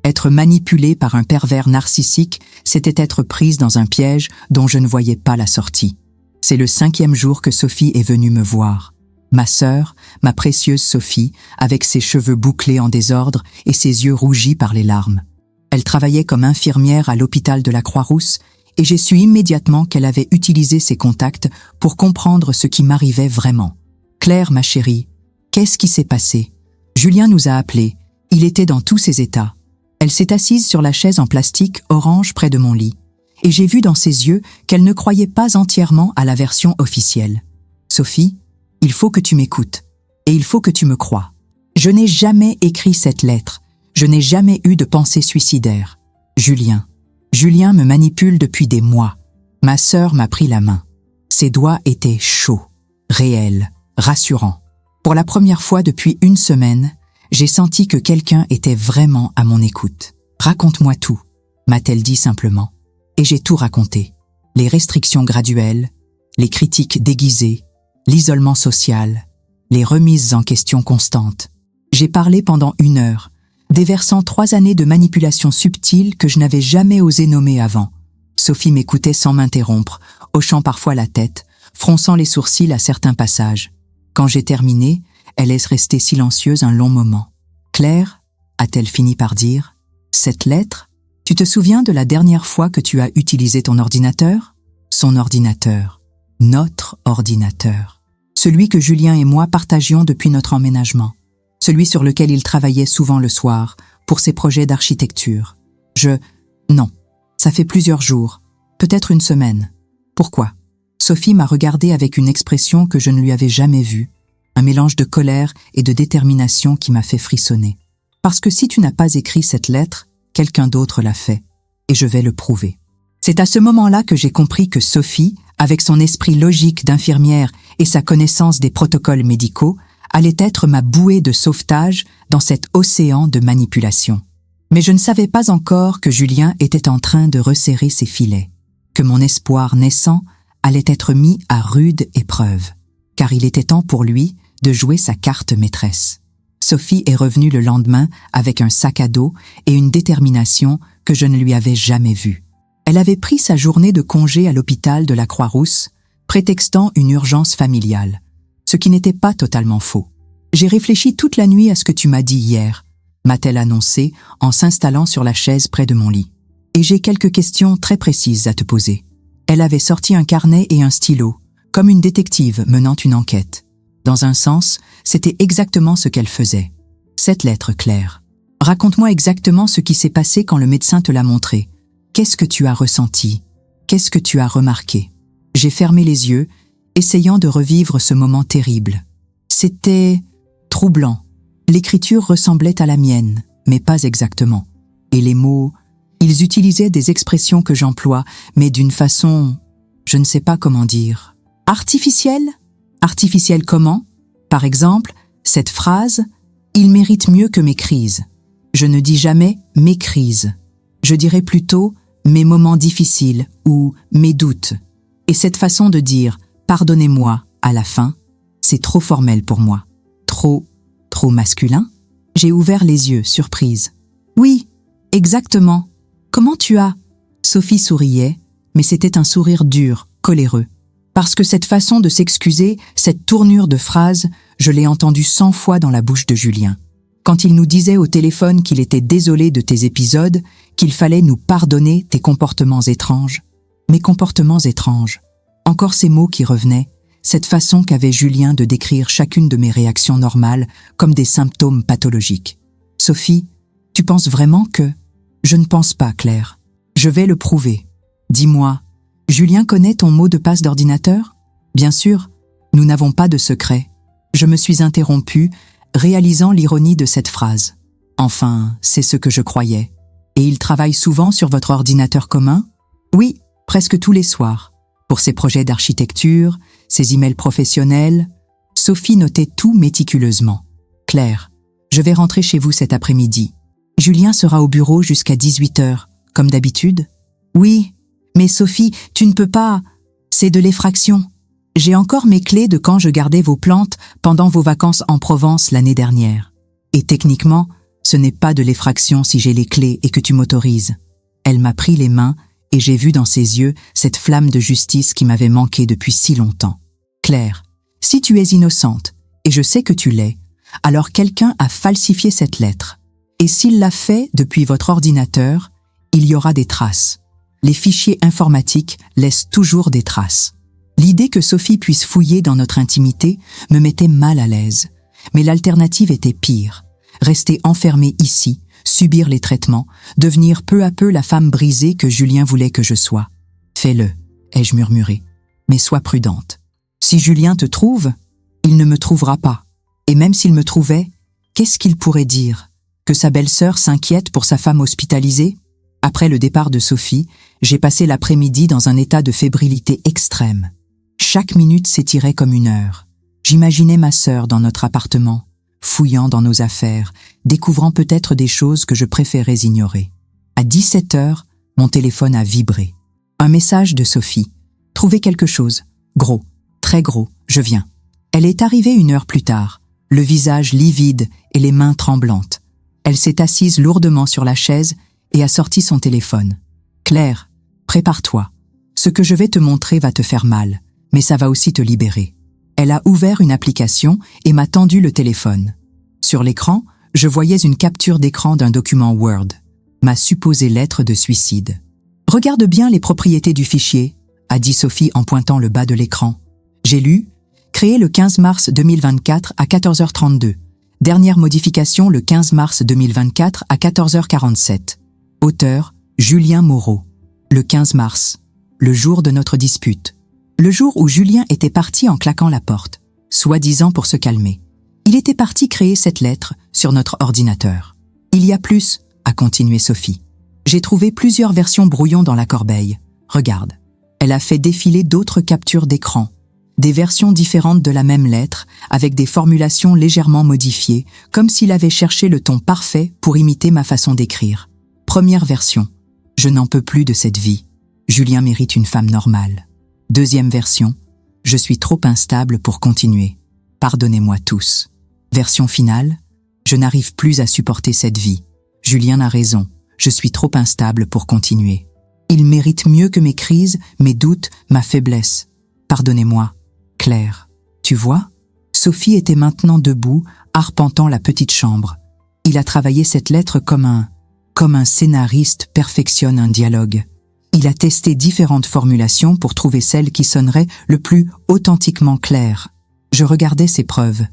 Être manipulée par un pervers narcissique, c'était être prise dans un piège dont je ne voyais pas la sortie. C'est le 5e jour que Sophie est venue me voir. Ma sœur, ma précieuse Sophie, avec ses cheveux bouclés en désordre et ses yeux rougis par les larmes. Elle travaillait comme infirmière à l'hôpital de la Croix-Rousse et j'ai su immédiatement qu'elle avait utilisé ses contacts pour comprendre ce qui m'arrivait vraiment. « Claire, ma chérie, qu'est-ce qui s'est passé? Julien nous a appelés. Il était dans tous ses états. » Elle s'est assise sur la chaise en plastique orange près de mon lit. Et j'ai vu dans ses yeux qu'elle ne croyait pas entièrement à la version officielle. « Sophie, il faut que tu m'écoutes. Et il faut que tu me crois. Je n'ai jamais écrit cette lettre. Je n'ai jamais eu de pensée suicidaire. Julien. Julien me manipule depuis des mois. Ma sœur m'a pris la main. Ses doigts étaient chauds, réels, rassurants. Pour la première fois depuis une semaine, j'ai senti que quelqu'un était vraiment à mon écoute. « Raconte-moi tout », m'a-t-elle dit simplement. Et j'ai tout raconté. Les restrictions graduelles, les critiques déguisées, l'isolement social, les remises en question constantes. J'ai parlé pendant 1 heure, déversant 3 années de manipulation subtile que je n'avais jamais osé nommer avant. Sophie m'écoutait sans m'interrompre, hochant parfois la tête, fronçant les sourcils à certains passages. Quand j'ai terminé, elle est restée silencieuse un long moment. « Claire, a-t-elle fini par dire, cette lettre, tu te souviens de la dernière fois que tu as utilisé ton ordinateur ? Son ordinateur. Notre ordinateur. Celui que Julien et moi partagions depuis notre emménagement. Celui sur lequel il travaillait souvent le soir, pour ses projets d'architecture. Non, ça fait plusieurs jours, peut-être 1 semaine. Pourquoi ? Sophie m'a regardée avec une expression que je ne lui avais jamais vue, un mélange de colère et de détermination qui m'a fait frissonner. Parce que si tu n'as pas écrit cette lettre, quelqu'un d'autre l'a fait, et je vais le prouver. C'est à ce moment-là que j'ai compris que Sophie, avec son esprit logique d'infirmière et sa connaissance des protocoles médicaux, allait être ma bouée de sauvetage dans cet océan de manipulation. Mais je ne savais pas encore que Julien était en train de resserrer ses filets, que mon espoir naissant allait être mis à rude épreuve, car il était temps pour lui de jouer sa carte maîtresse. Sophie est revenue le lendemain avec un sac à dos et une détermination que je ne lui avais jamais vue. Elle avait pris sa journée de congé à l'hôpital de la Croix-Rousse, prétextant une urgence familiale, ce qui n'était pas totalement faux. « J'ai réfléchi toute la nuit à ce que tu m'as dit hier », m'a-t-elle annoncé en s'installant sur la chaise près de mon lit. « Et j'ai quelques questions très précises à te poser. » Elle avait sorti un carnet et un stylo, comme une détective menant une enquête. Dans un sens, c'était exactement ce qu'elle faisait. Cette lettre, Claire. Raconte-moi exactement ce qui s'est passé quand le médecin te l'a montré. Qu'est-ce que tu as ressenti? Qu'est-ce que tu as remarqué? J'ai fermé les yeux, essayant de revivre ce moment terrible. C'était troublant. L'écriture ressemblait à la mienne, mais pas exactement. Et les mots, ils utilisaient des expressions que j'emploie, mais d'une façon, je ne sais pas comment dire. Artificielle? Artificielle comment? Par exemple, cette phrase, il mérite mieux que mes crises. Je ne dis jamais mes crises. Je dirais plutôt mes moments difficiles ou mes doutes. Et cette façon de dire pardonnez-moi à la fin, c'est trop formel pour moi. Trop masculin? J'ai ouvert les yeux, surprise. Oui, exactement. Comment tu as? Sophie souriait, mais c'était un sourire dur, coléreux. Parce que cette façon de s'excuser, cette tournure de phrase, je l'ai entendue 100 fois dans la bouche de Julien. Quand il nous disait au téléphone qu'il était désolé de tes épisodes, qu'il fallait nous pardonner tes comportements étranges. Mes comportements étranges. Encore ces mots qui revenaient, cette façon qu'avait Julien de décrire chacune de mes réactions normales comme des symptômes pathologiques. Sophie, tu penses vraiment que... Je ne pense pas, Claire. Je vais le prouver. Dis-moi, Julien connaît ton mot de passe d'ordinateur? Bien sûr, nous n'avons pas de secret. Je me suis interrompue, réalisant l'ironie de cette phrase. Enfin, c'est ce que je croyais. Et il travaille souvent sur votre ordinateur commun? Oui, presque tous les soirs. Pour ses projets d'architecture, ses emails professionnels, Sophie notait tout méticuleusement. Claire, je vais rentrer chez vous cet après-midi. Julien sera au bureau jusqu'à 18h, comme d'habitude? Oui, mais Sophie, tu ne peux pas... C'est de l'effraction. J'ai encore mes clés de quand je gardais vos plantes pendant vos vacances en Provence l'année dernière. Et techniquement, ce n'est pas de l'effraction si j'ai les clés et que tu m'autorises. Elle m'a pris les mains et j'ai vu dans ses yeux cette flamme de justice qui m'avait manqué depuis si longtemps. Claire, si tu es innocente, et je sais que tu l'es, alors quelqu'un a falsifié cette lettre. Et s'il l'a fait depuis votre ordinateur, il y aura des traces. Les fichiers informatiques laissent toujours des traces. L'idée que Sophie puisse fouiller dans notre intimité me mettait mal à l'aise. Mais l'alternative était pire. Rester enfermée ici, subir les traitements, devenir peu à peu la femme brisée que Julien voulait que je sois. « Fais-le », ai-je murmuré. « Mais sois prudente. Si Julien te trouve, il ne me trouvera pas. Et même s'il me trouvait, qu'est-ce qu'il pourrait dire ? Que sa belle-sœur s'inquiète pour sa femme hospitalisée ? Après le départ de Sophie, j'ai passé l'après-midi dans un état de fébrilité extrême. Chaque minute s'étirait comme une heure. J'imaginais ma sœur dans notre appartement, fouillant dans nos affaires, découvrant peut-être des choses que je préférais ignorer. À 17h, mon téléphone a vibré. Un message de Sophie. « Trouvez quelque chose. Gros, très gros, je viens. » Elle est arrivée 1 heure plus tard, le visage livide et les mains tremblantes. Elle s'est assise lourdement sur la chaise et a sorti son téléphone. « Claire, prépare-toi. Ce que je vais te montrer va te faire mal, mais ça va aussi te libérer. » Elle a ouvert une application et m'a tendu le téléphone. Sur l'écran, je voyais une capture d'écran d'un document Word, ma supposée lettre de suicide. « Regarde bien les propriétés du fichier », a dit Sophie en pointant le bas de l'écran. J'ai lu « Créé le 15 mars 2024 à 14h32. Dernière modification le 15 mars 2024 à 14h47. Auteur Julien Moreau. Le 15 mars, le jour de notre dispute. Le jour où Julien était parti en claquant la porte, soi-disant pour se calmer. Il était parti créer cette lettre sur notre ordinateur. Il y a plus, a continué Sophie. J'ai trouvé plusieurs versions brouillon dans la corbeille. Regarde. Elle a fait défiler d'autres captures d'écran. Des versions différentes de la même lettre, avec des formulations légèrement modifiées, comme s'il avait cherché le ton parfait pour imiter ma façon d'écrire. Première version. Je n'en peux plus de cette vie. Julien mérite une femme normale. Deuxième version. Je suis trop instable pour continuer. Pardonnez-moi tous. Version finale. Je n'arrive plus à supporter cette vie. Julien a raison. Je suis trop instable pour continuer. Il mérite mieux que mes crises, mes doutes, ma faiblesse. Pardonnez-moi. Claire. Tu vois ? Sophie était maintenant debout, arpentant la petite chambre. Il a travaillé cette lettre comme un scénariste perfectionne un dialogue. Il a testé différentes formulations pour trouver celle qui sonnerait le plus authentiquement claire. Je regardais ces preuves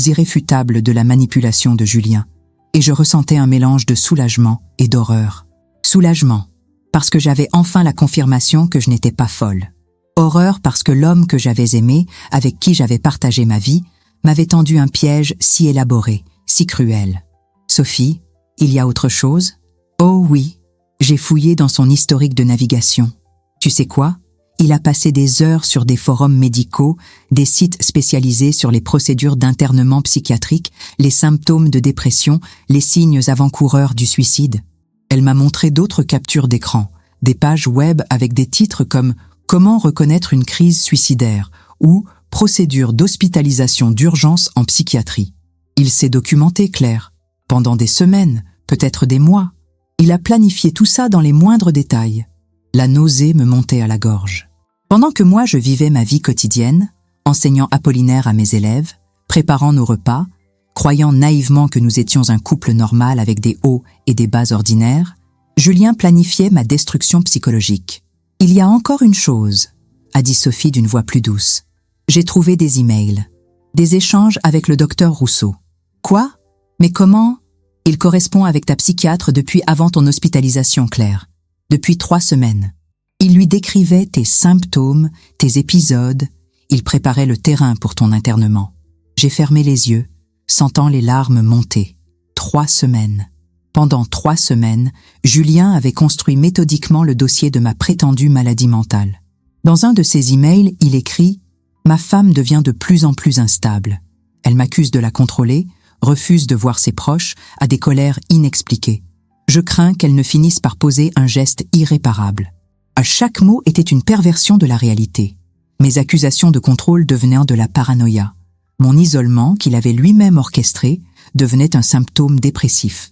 irréfutables de la manipulation de Julien, et je ressentais un mélange de soulagement et d'horreur. Soulagement, parce que j'avais enfin la confirmation que je n'étais pas folle. Horreur parce que l'homme que j'avais aimé, avec qui j'avais partagé ma vie, m'avait tendu un piège si élaboré, si cruel. Sophie, il y a autre chose ? Oh oui, j'ai fouillé dans son historique de navigation. Tu sais quoi ? Il a passé des heures sur des forums médicaux, des sites spécialisés sur les procédures d'internement psychiatrique, les symptômes de dépression, les signes avant-coureurs du suicide. Elle m'a montré d'autres captures d'écran, des pages web avec des titres comme « Comment reconnaître une crise suicidaire » ou « Procédure d'hospitalisation d'urgence en psychiatrie ». Il s'est documenté, Claire, pendant des semaines, peut-être des mois. Il a planifié tout ça dans les moindres détails. La nausée me montait à la gorge. Pendant que moi je vivais ma vie quotidienne, enseignant Apollinaire à mes élèves, préparant nos repas, croyant naïvement que nous étions un couple normal avec des hauts et des bas ordinaires, Julien planifiait ma destruction psychologique. « Il y a encore une chose », a dit Sophie d'une voix plus douce. « J'ai trouvé des emails, des échanges avec le docteur Rousseau. »« Quoi ? Mais comment ? Il correspond avec ta psychiatre depuis avant ton hospitalisation, Claire. Depuis 3 semaines. Il lui décrivait tes symptômes, tes épisodes. Il préparait le terrain pour ton internement. J'ai fermé les yeux, sentant les larmes monter. 3 semaines. Pendant 3 semaines, Julien avait construit méthodiquement le dossier de ma prétendue maladie mentale. Dans un de ses emails, il écrit « Ma femme devient de plus en plus instable. Elle m'accuse de la contrôler, refuse de voir ses proches, a des colères inexpliquées. Je crains qu'elle ne finisse par poser un geste irréparable. » À chaque mot était une perversion de la réalité. Mes accusations de contrôle devenaient de la paranoïa. Mon isolement, qu'il avait lui-même orchestré, devenait un symptôme dépressif.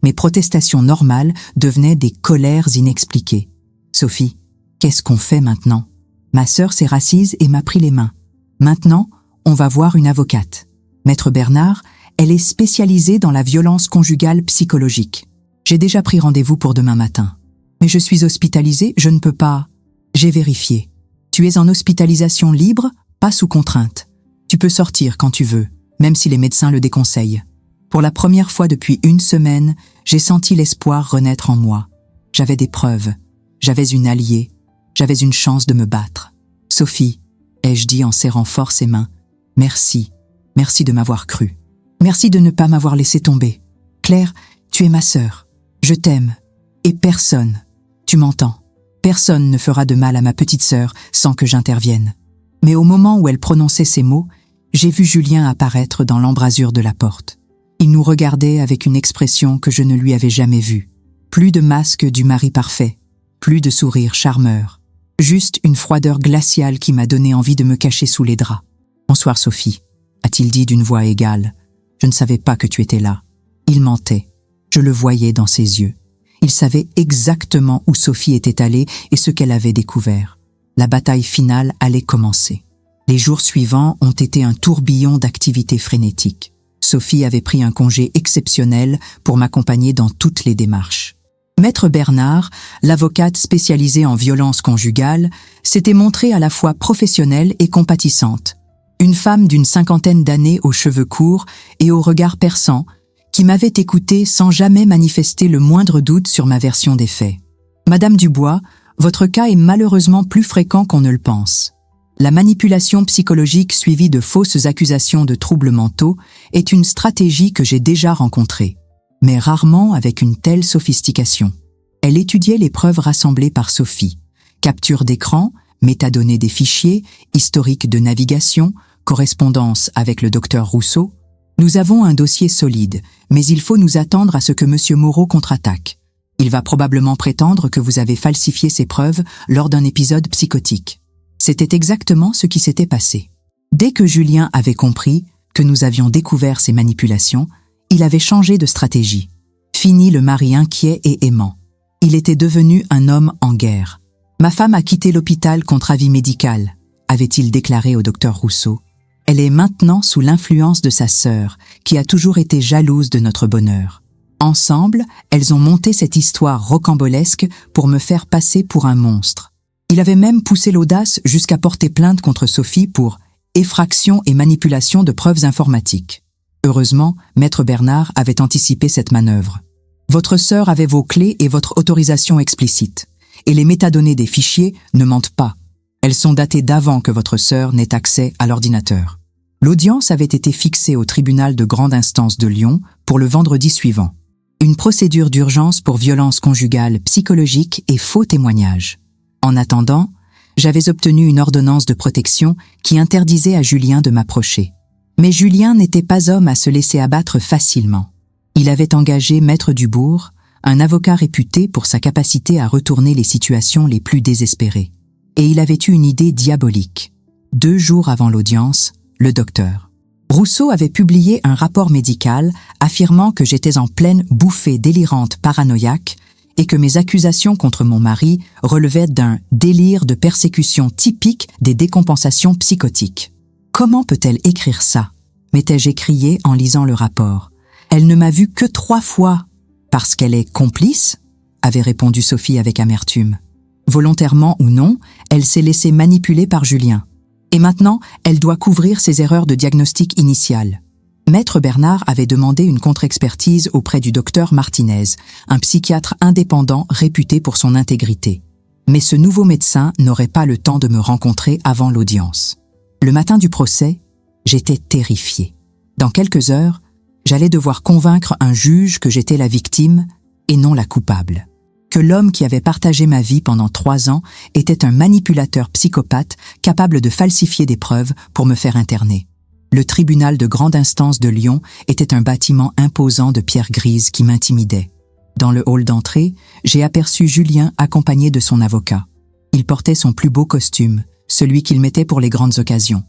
Mes protestations normales devenaient des colères inexpliquées. « Sophie, qu'est-ce qu'on fait maintenant ? Ma sœur s'est rassise et m'a pris les mains. Maintenant, on va voir une avocate. Maître Bernard, Elle est spécialisée dans la violence conjugale psychologique. J'ai déjà pris rendez-vous pour demain matin. Mais je suis hospitalisée, je ne peux pas. J'ai vérifié. Tu es en hospitalisation libre, pas sous contrainte. Tu peux sortir quand tu veux, même si les médecins le déconseillent. Pour la première fois depuis 1 semaine, j'ai senti l'espoir renaître en moi. J'avais des preuves. J'avais une alliée. J'avais une chance de me battre. Sophie, ai-je dit en serrant fort ses mains, merci. Merci de m'avoir cru. Merci de ne pas m'avoir laissé tomber. Claire, tu es ma sœur. Je t'aime. Et personne, tu m'entends, personne ne fera de mal à ma petite sœur sans que j'intervienne. Mais au moment où elle prononçait ces mots, j'ai vu Julien apparaître dans l'embrasure de la porte. Il nous regardait avec une expression que je ne lui avais jamais vue. Plus de masque du mari parfait, plus de sourire charmeur. Juste une froideur glaciale qui m'a donné envie de me cacher sous les draps. « Bonsoir Sophie », a-t-il dit d'une voix égale. « Je ne savais pas que tu étais là. » Il mentait. Je le voyais dans ses yeux. Il savait exactement où Sophie était allée et ce qu'elle avait découvert. La bataille finale allait commencer. Les jours suivants ont été un tourbillon d'activités frénétiques. Sophie avait pris un congé exceptionnel pour m'accompagner dans toutes les démarches. Maître Bernard, l'avocate spécialisée en violence conjugale, s'était montrée à la fois professionnelle et compatissante. Une femme d'une 50aine d'années aux cheveux courts et au regard perçant, qui m'avait écouté sans jamais manifester le moindre doute sur ma version des faits. « Madame Dubois, votre cas est malheureusement plus fréquent qu'on ne le pense. La manipulation psychologique suivie de fausses accusations de troubles mentaux est une stratégie que j'ai déjà rencontrée, mais rarement avec une telle sophistication. » Elle étudiait les preuves rassemblées par Sophie. Capture d'écran, métadonnées des fichiers, historique de navigation, correspondance avec le docteur Rousseau. Nous avons un dossier solide, mais il faut nous attendre à ce que M. Moreau contre-attaque. Il va probablement prétendre que vous avez falsifié ces preuves lors d'un épisode psychotique. C'était exactement ce qui s'était passé. Dès que Julien avait compris que nous avions découvert ces manipulations, il avait changé de stratégie. Fini le mari inquiet et aimant. Il était devenu un homme en guerre. « Ma femme a quitté l'hôpital contre avis médical », avait-il déclaré au docteur Rousseau. Elle est maintenant sous l'influence de sa sœur, qui a toujours été jalouse de notre bonheur. Ensemble, elles ont monté cette histoire rocambolesque pour me faire passer pour un monstre. Il avait même poussé l'audace jusqu'à porter plainte contre Sophie pour effraction et manipulation de preuves informatiques. Heureusement, Maître Bernard avait anticipé cette manœuvre. Votre sœur avait vos clés et votre autorisation explicite. Et les métadonnées des fichiers ne mentent pas. Elles sont datées d'avant que votre sœur n'ait accès à l'ordinateur. L'audience avait été fixée au tribunal de grande instance de Lyon pour le vendredi suivant. Une procédure d'urgence pour violence conjugale psychologique et faux témoignage. En attendant, j'avais obtenu une ordonnance de protection qui interdisait à Julien de m'approcher. Mais Julien n'était pas homme à se laisser abattre facilement. Il avait engagé Maître Dubourg, un avocat réputé pour sa capacité à retourner les situations les plus désespérées. Et il avait eu une idée diabolique. 2 jours avant l'audience, le docteur Rousseau avait publié un rapport médical affirmant que j'étais en pleine bouffée délirante paranoïaque et que mes accusations contre mon mari relevaient d'un délire de persécution typique des décompensations psychotiques. Comment peut-elle écrire ça ? M'étais-je écrié en lisant le rapport. Elle ne m'a vu que 3 fois. Parce qu'elle est complice ? Avait répondu Sophie avec amertume. Volontairement ou non, elle s'est laissée manipuler par Julien. Et maintenant, elle doit couvrir ses erreurs de diagnostic initial. Maître Bernard avait demandé une contre-expertise auprès du docteur Martinez, un psychiatre indépendant réputé pour son intégrité. Mais ce nouveau médecin n'aurait pas le temps de me rencontrer avant l'audience. Le matin du procès, j'étais terrifiée. Dans quelques heures, j'allais devoir convaincre un juge que j'étais la victime et non la coupable. Que l'homme qui avait partagé ma vie pendant 3 ans était un manipulateur psychopathe capable de falsifier des preuves pour me faire interner. Le tribunal de grande instance de Lyon était un bâtiment imposant de pierre grise qui m'intimidait. Dans le hall d'entrée, j'ai aperçu Julien accompagné de son avocat. Il portait son plus beau costume, celui qu'il mettait pour les grandes occasions.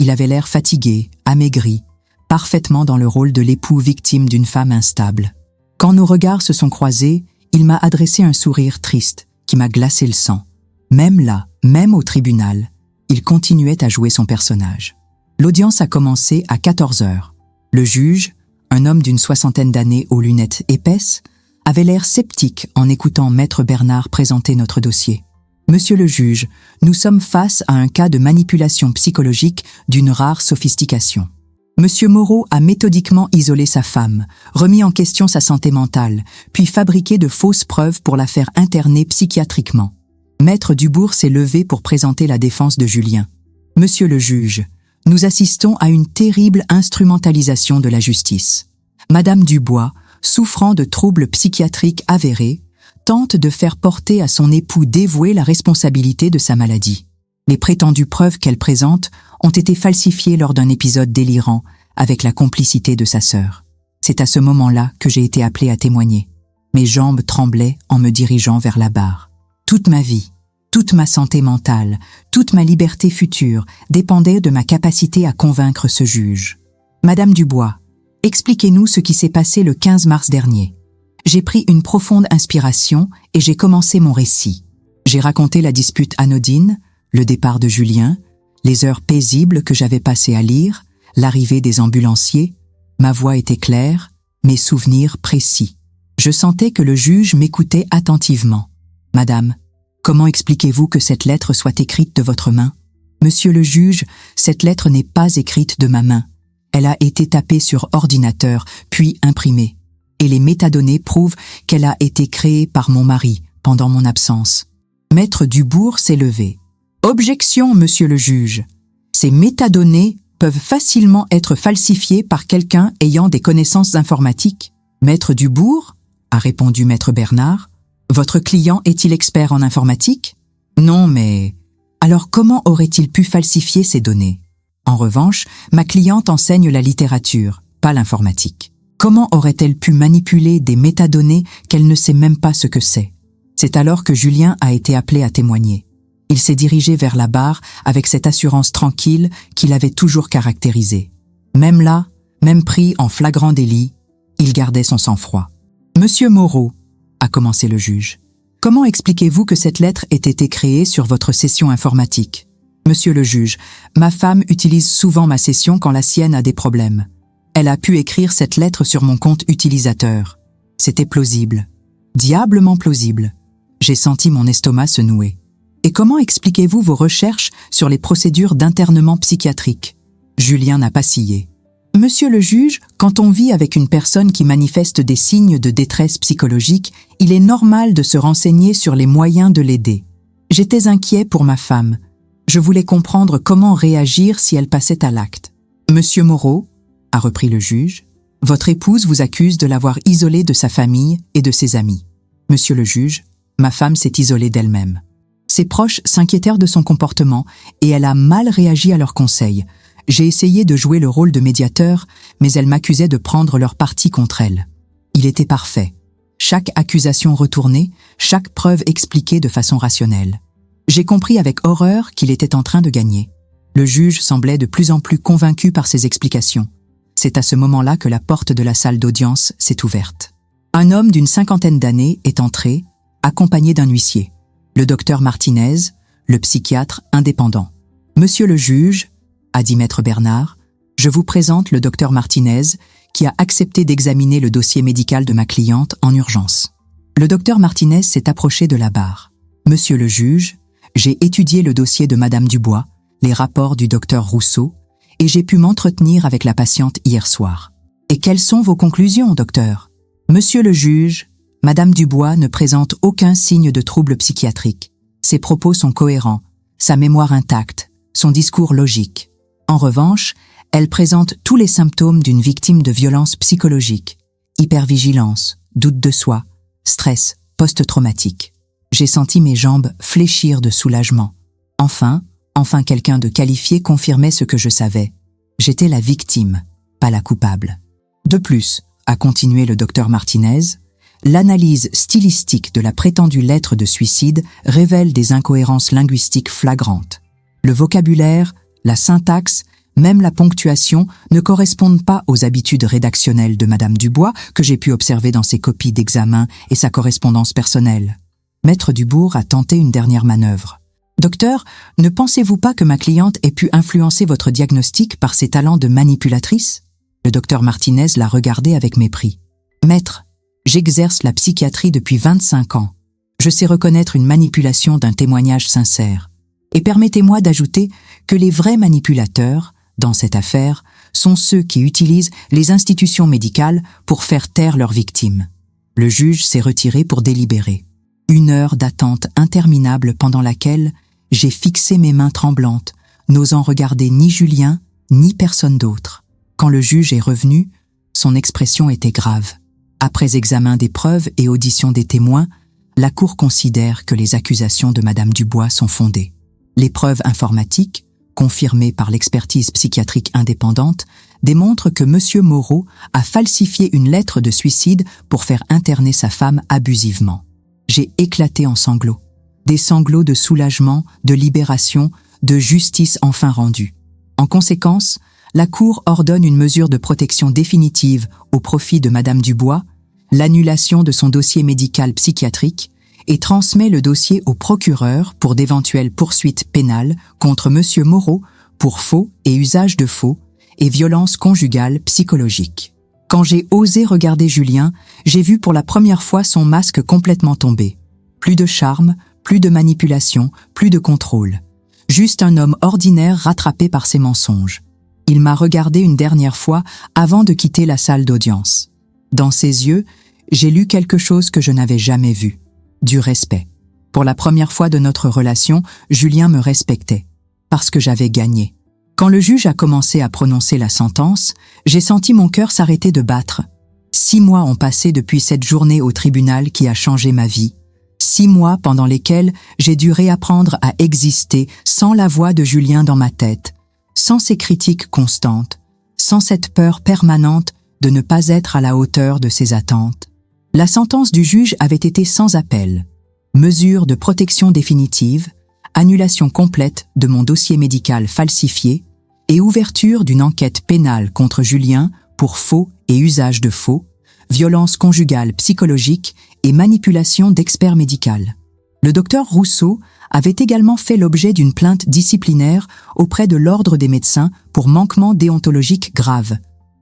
Il avait l'air fatigué, amaigri, parfaitement dans le rôle de l'époux victime d'une femme instable. Quand nos regards se sont croisés, il m'a adressé un sourire triste qui m'a glacé le sang. Même là, même au tribunal, il continuait à jouer son personnage. L'audience a commencé à 14 heures. Le juge, Un homme d'une 60aine d'années aux lunettes épaisses avait l'air sceptique en écoutant Maître Bernard présenter notre dossier. « Monsieur le juge, nous sommes face à un cas de manipulation psychologique d'une rare sophistication. Monsieur Moreau a méthodiquement isolé sa femme, remis en question sa santé mentale, puis fabriqué de fausses preuves pour la faire interner psychiatriquement. Maître Dubourg s'est levé pour présenter la défense de Julien. Monsieur le juge, nous assistons à une terrible instrumentalisation de la justice. Madame Dubois, souffrant de troubles psychiatriques avérés, tente de faire porter à son époux dévoué la responsabilité de sa maladie. Les prétendues preuves qu'elle présente ont été falsifiées lors d'un épisode délirant avec la complicité de sa sœur. C'est à ce moment-là que j'ai été appelée à témoigner. Mes jambes tremblaient en me dirigeant vers la barre. Toute ma vie, toute ma santé mentale, toute ma liberté future dépendaient de ma capacité à convaincre ce juge. Madame Dubois, expliquez-nous ce qui s'est passé le 15 mars dernier. J'ai pris une profonde inspiration et j'ai commencé mon récit. J'ai raconté la dispute anodine, le départ de Julien, les heures paisibles que j'avais passées à lire, l'arrivée des ambulanciers. Ma voix était claire, mes souvenirs précis. Je sentais que le juge m'écoutait attentivement. « Madame, comment expliquez-vous que cette lettre soit écrite de votre main ? » « Monsieur le juge, cette lettre n'est pas écrite de ma main. Elle a été tapée sur ordinateur, puis imprimée. Et les métadonnées prouvent qu'elle a été créée par mon mari pendant mon absence. » Maître Dubourg s'est levé. « Objection, monsieur le juge. Ces métadonnées peuvent facilement être falsifiées par quelqu'un ayant des connaissances informatiques. » Maître Dubourg, a répondu Maître Bernard. « Votre client est-il expert en informatique ? » Non, mais... Alors comment aurait-il pu falsifier ces données ? En revanche, ma cliente enseigne la littérature, pas l'informatique. Comment aurait-elle pu manipuler des métadonnées qu'elle ne sait même pas ce que c'est ? C'est alors que Julien a été appelé à témoigner. Il s'est dirigé vers la barre avec cette assurance tranquille qu'il avait toujours caractérisée. Même là, même pris en flagrant délit, il gardait son sang-froid. « Monsieur Moreau, » a commencé le juge, « comment expliquez-vous que cette lettre ait été créée sur votre session informatique ? Monsieur le juge, ma femme utilise souvent ma session quand la sienne a des problèmes. Elle a pu écrire cette lettre sur mon compte utilisateur. C'était plausible. Diablement plausible. J'ai senti mon estomac se nouer. Et comment expliquez-vous vos recherches sur les procédures d'internement psychiatrique ? Julien n'a pas scié. Monsieur le juge, quand on vit avec une personne qui manifeste des signes de détresse psychologique, il est normal de se renseigner sur les moyens de l'aider. J'étais inquiet pour ma femme. Je voulais comprendre comment réagir si elle passait à l'acte. Monsieur Moreau, a repris le juge, votre épouse vous accuse de l'avoir isolée de sa famille et de ses amis. Monsieur le juge, ma femme s'est isolée d'elle-même. Ses proches s'inquiétèrent de son comportement et elle a mal réagi à leurs conseils. J'ai essayé de jouer le rôle de médiateur, mais elle m'accusait de prendre leur parti contre elle. Il était parfait. Chaque accusation retournée, chaque preuve expliquée de façon rationnelle. J'ai compris avec horreur qu'il était en train de gagner. Le juge semblait de plus en plus convaincu par ses explications. C'est à ce moment-là que la porte de la salle d'audience s'est ouverte. Un homme d'une 50aine d'années est entré, accompagné d'un huissier. Le docteur Martinez, le psychiatre indépendant. « Monsieur le juge, » a dit Maître Bernard, « je vous présente le docteur Martinez qui a accepté d'examiner le dossier médical de ma cliente en urgence. » Le docteur Martinez s'est approché de la barre. « Monsieur le juge, j'ai étudié le dossier de Madame Dubois, les rapports du docteur Rousseau, et j'ai pu m'entretenir avec la patiente hier soir. Et quelles sont vos conclusions, docteur ? Monsieur le juge, Madame Dubois ne présente aucun signe de trouble psychiatrique. Ses propos sont cohérents, sa mémoire intacte, son discours logique. En revanche, elle présente tous les symptômes d'une victime de violence psychologique, hypervigilance, doute de soi, stress post-traumatique. J'ai senti mes jambes fléchir de soulagement. Enfin quelqu'un de qualifié confirmait ce que je savais. J'étais la victime, pas la coupable. De plus, a continué le docteur Martinez, l'analyse stylistique de la prétendue lettre de suicide révèle des incohérences linguistiques flagrantes. Le vocabulaire, la syntaxe, même la ponctuation ne correspondent pas aux habitudes rédactionnelles de Madame Dubois que j'ai pu observer dans ses copies d'examen et sa correspondance personnelle. Maître Dubourg a tenté une dernière manœuvre. « Docteur, ne pensez-vous pas que ma cliente ait pu influencer votre diagnostic par ses talents de manipulatrice ? Le docteur Martinez la regardait avec mépris. « Maître, j'exerce la psychiatrie depuis 25 ans. Je sais reconnaître une manipulation d'un témoignage sincère. Et permettez-moi d'ajouter que les vrais manipulateurs, dans cette affaire, sont ceux qui utilisent les institutions médicales pour faire taire leurs victimes. » Le juge s'est retiré pour délibérer. 1 heure d'attente interminable pendant laquelle j'ai fixé mes mains tremblantes, n'osant regarder ni Julien, ni personne d'autre. Quand le juge est revenu, son expression était grave. Après examen des preuves et audition des témoins, la Cour considère que les accusations de Madame Dubois sont fondées. Les preuves informatiques, confirmées par l'expertise psychiatrique indépendante, démontrent que M. Moreau a falsifié une lettre de suicide pour faire interner sa femme abusivement. J'ai éclaté en sanglots. Des sanglots de soulagement, de libération, de justice enfin rendue. En conséquence, la Cour ordonne une mesure de protection définitive au profit de Madame Dubois, l'annulation de son dossier médical psychiatrique et transmet le dossier au procureur pour d'éventuelles poursuites pénales contre M. Moreau pour faux et usage de faux et violence conjugale psychologique. Quand j'ai osé regarder Julien, j'ai vu pour la première fois son masque complètement tomber. Plus de charme, plus de manipulation, plus de contrôle. Juste un homme ordinaire rattrapé par ses mensonges. Il m'a regardé une dernière fois avant de quitter la salle d'audience. Dans ses yeux, j'ai lu quelque chose que je n'avais jamais vu. Du respect. Pour la première fois de notre relation, Julien me respectait. Parce que j'avais gagné. Quand le juge a commencé à prononcer la sentence, j'ai senti mon cœur s'arrêter de battre. 6 mois ont passé depuis cette journée au tribunal qui a changé ma vie. 6 mois pendant lesquels j'ai dû réapprendre à exister sans la voix de Julien dans ma tête, sans ses critiques constantes, sans cette peur permanente de ne pas être à la hauteur de ses attentes. La sentence du juge avait été sans appel. Mesure de protection définitive, annulation complète de mon dossier médical falsifié et ouverture d'une enquête pénale contre Julien pour faux et usage de faux, violence conjugale psychologique et manipulation d'experts médicaux. Le docteur Rousseau avait également fait l'objet d'une plainte disciplinaire auprès de l'Ordre des médecins pour manquement déontologique grave.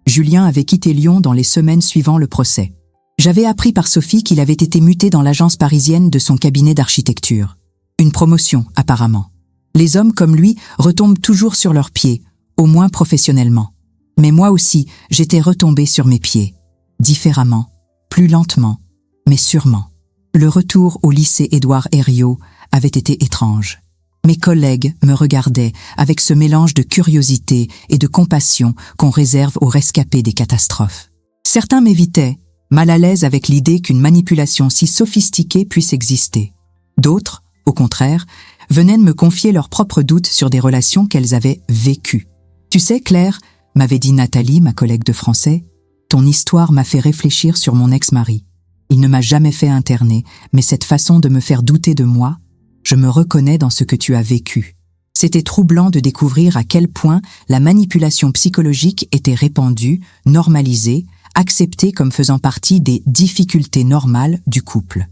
Julien avait quitté Lyon dans les semaines suivant le procès. J'avais appris par Sophie qu'il avait été muté dans l'agence parisienne de son cabinet d'architecture. Une promotion, apparemment. Les hommes comme lui retombent toujours sur leurs pieds, au moins professionnellement. Mais moi aussi, j'étais retombée sur mes pieds. Différemment, plus lentement, mais sûrement. Le retour au lycée Édouard Herriot avait été étrange. Mes collègues me regardaient avec ce mélange de curiosité et de compassion qu'on réserve aux rescapés des catastrophes. Certains m'évitaient, mal à l'aise avec l'idée qu'une manipulation si sophistiquée puisse exister. D'autres, au contraire, venaient de me confier leurs propres doutes sur des relations qu'elles avaient vécues. « Tu sais, Claire, » m'avait dit Nathalie, ma collègue de français, « ton histoire m'a fait réfléchir sur mon ex-mari. Il ne m'a jamais fait interner, mais cette façon de me faire douter de moi, je me reconnais dans ce que tu as vécu. » C'était troublant de découvrir à quel point la manipulation psychologique était répandue, normalisée, acceptée comme faisant partie des difficultés normales du couple.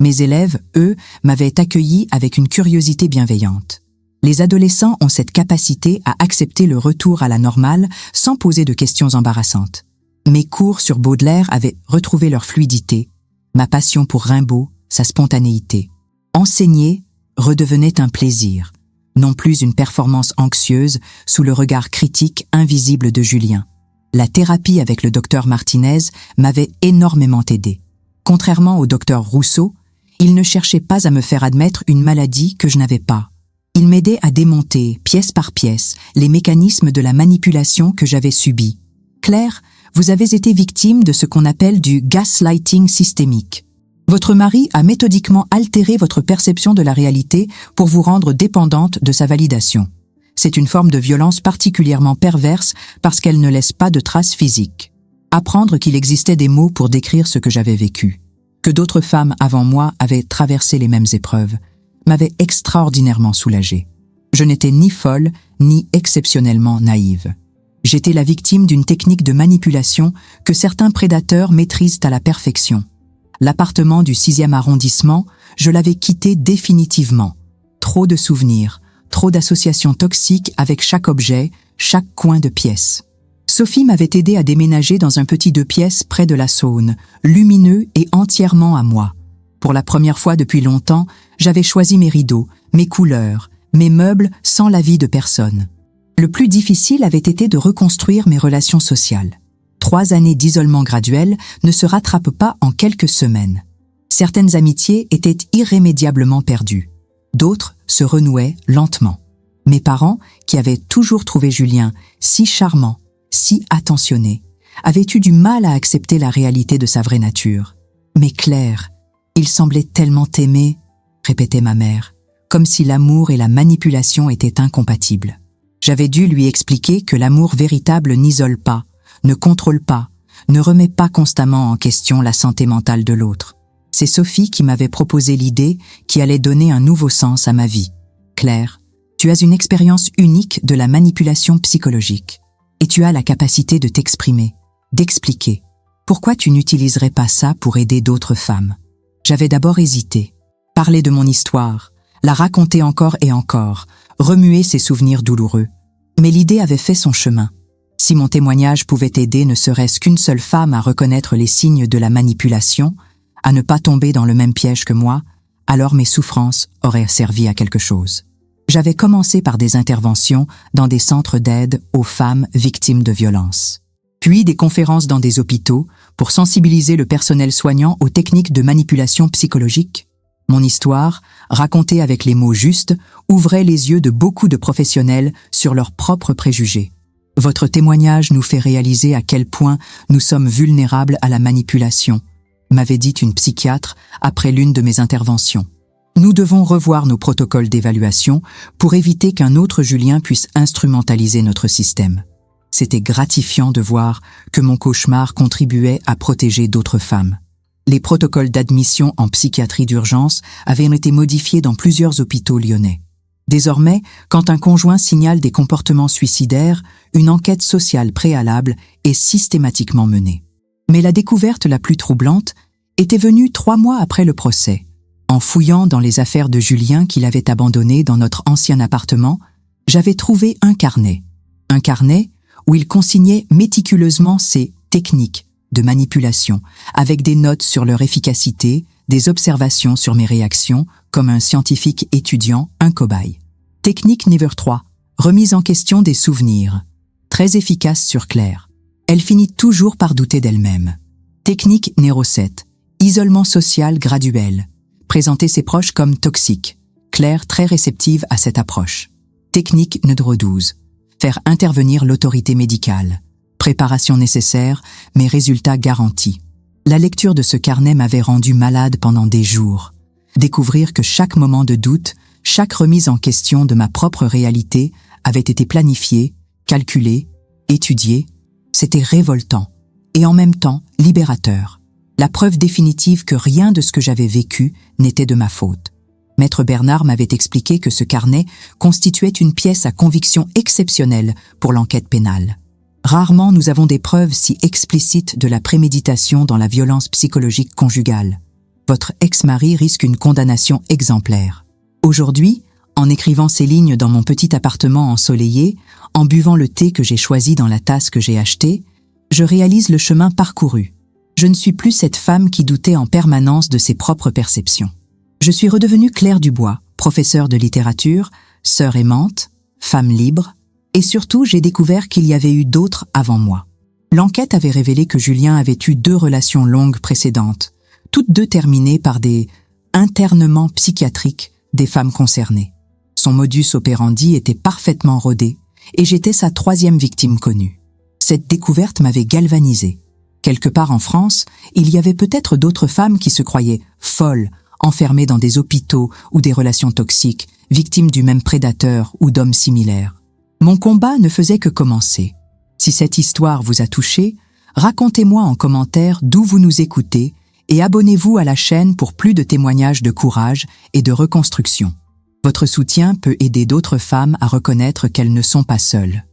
Mes élèves, eux, m'avaient accueilli avec une curiosité bienveillante. Les adolescents ont cette capacité à accepter le retour à la normale sans poser de questions embarrassantes. Mes cours sur Baudelaire avaient retrouvé leur fluidité, ma passion pour Rimbaud, sa spontanéité. Enseigner redevenait un plaisir, non plus une performance anxieuse sous le regard critique invisible de Julien. La thérapie avec le docteur Martinez m'avait énormément aidé. Contrairement au docteur Rousseau, il ne cherchait pas à me faire admettre une maladie que je n'avais pas. Il m'aidait à démonter, pièce par pièce, les mécanismes de la manipulation que j'avais subis. Claire, vous avez été victime de ce qu'on appelle du gaslighting systémique. Votre mari a méthodiquement altéré votre perception de la réalité pour vous rendre dépendante de sa validation. C'est une forme de violence particulièrement perverse parce qu'elle ne laisse pas de traces physiques. Apprendre qu'il existait des mots pour décrire ce que j'avais vécu, que d'autres femmes avant moi avaient traversé les mêmes épreuves, m'avait extraordinairement soulagée. Je n'étais ni folle, ni exceptionnellement naïve. J'étais la victime d'une technique de manipulation que certains prédateurs maîtrisent à la perfection. L'appartement du 6e arrondissement, je l'avais quitté définitivement. Trop de souvenirs, trop d'associations toxiques avec chaque objet, chaque coin de pièce. Sophie m'avait aidé à déménager dans un petit 2 pièces près de la Saône, lumineux et entièrement à moi. Pour la première fois depuis longtemps, j'avais choisi mes rideaux, mes couleurs, mes meubles sans l'avis de personne. Le plus difficile avait été de reconstruire mes relations sociales. 3 années d'isolement graduel ne se rattrapent pas en quelques semaines. Certaines amitiés étaient irrémédiablement perdues. D'autres se renouaient lentement. Mes parents, qui avaient toujours trouvé Julien si charmant, si attentionné, avaient eu du mal à accepter la réalité de sa vraie nature. « Mais Claire, il semblait tellement t'aimer », répétait ma mère, comme si l'amour et la manipulation étaient incompatibles. J'avais dû lui expliquer que l'amour véritable n'isole pas, ne contrôle pas, ne remet pas constamment en question la santé mentale de l'autre. C'est Sophie qui m'avait proposé l'idée qui allait donner un nouveau sens à ma vie. « Claire, tu as une expérience unique de la manipulation psychologique et tu as la capacité de t'exprimer, d'expliquer. Pourquoi tu n'utiliserais pas ça pour aider d'autres femmes ?» J'avais d'abord hésité. Parler de mon histoire, la raconter encore et encore, remuer ses souvenirs douloureux. Mais l'idée avait fait son chemin. Si mon témoignage pouvait aider ne serait-ce qu'une seule femme à reconnaître les signes de la manipulation, à ne pas tomber dans le même piège que moi, alors mes souffrances auraient servi à quelque chose. J'avais commencé par des interventions dans des centres d'aide aux femmes victimes de violences. Puis des conférences dans des hôpitaux pour sensibiliser le personnel soignant aux techniques de manipulation psychologique. Mon histoire, racontée avec les mots justes, ouvrait les yeux de beaucoup de professionnels sur leurs propres préjugés. Votre témoignage nous fait réaliser à quel point nous sommes vulnérables à la manipulation, m'avait dit une psychiatre après l'une de mes interventions. Nous devons revoir nos protocoles d'évaluation pour éviter qu'un autre Julien puisse instrumentaliser notre système. C'était gratifiant de voir que mon cauchemar contribuait à protéger d'autres femmes. Les protocoles d'admission en psychiatrie d'urgence avaient été modifiés dans plusieurs hôpitaux lyonnais. Désormais, quand un conjoint signale des comportements suicidaires, une enquête sociale préalable est systématiquement menée. Mais la découverte la plus troublante était venue 3 mois après le procès. En fouillant dans les affaires de Julien qu'il avait abandonné dans notre ancien appartement, j'avais trouvé un carnet. Un carnet où il consignait méticuleusement ses techniques de manipulation, avec des notes sur leur efficacité, des observations sur mes réactions, comme un scientifique étudiant un cobaye. Technique Never 3, remise en question des souvenirs. Très efficace sur Claire. Elle finit toujours par douter d'elle-même. Technique Nero 7, isolement social graduel. Présenter ses proches comme toxiques. Claire très réceptive à cette approche. Technique Neuro 12, faire intervenir l'autorité médicale. Préparation nécessaire, mais résultats garantis. La lecture de ce carnet m'avait rendu malade pendant des jours. Découvrir que chaque moment de doute, chaque remise en question de ma propre réalité avait été planifié, calculé, étudié, c'était révoltant et en même temps libérateur. La preuve définitive que rien de ce que j'avais vécu n'était de ma faute. Maître Bernard m'avait expliqué que ce carnet constituait une pièce à conviction exceptionnelle pour l'enquête pénale. Rarement nous avons des preuves si explicites de la préméditation dans la violence psychologique conjugale. Votre ex-mari risque une condamnation exemplaire. Aujourd'hui, en écrivant ces lignes dans mon petit appartement ensoleillé, en buvant le thé que j'ai choisi dans la tasse que j'ai achetée, je réalise le chemin parcouru. Je ne suis plus cette femme qui doutait en permanence de ses propres perceptions. Je suis redevenue Claire Dubois, professeure de littérature, sœur aimante, femme libre, et surtout j'ai découvert qu'il y avait eu d'autres avant moi. L'enquête avait révélé que Julien avait eu 2 relations longues précédentes, toutes 2 terminées par des internements psychiatriques des femmes concernées. Son modus operandi était parfaitement rodé, et j'étais sa 3e victime connue. Cette découverte m'avait galvanisée. Quelque part en France, il y avait peut-être d'autres femmes qui se croyaient folles, enfermées dans des hôpitaux ou des relations toxiques, victimes du même prédateur ou d'hommes similaires. Mon combat ne faisait que commencer. Si cette histoire vous a touché, racontez-moi en commentaire d'où vous nous écoutez et abonnez-vous à la chaîne pour plus de témoignages de courage et de reconstruction. Votre soutien peut aider d'autres femmes à reconnaître qu'elles ne sont pas seules.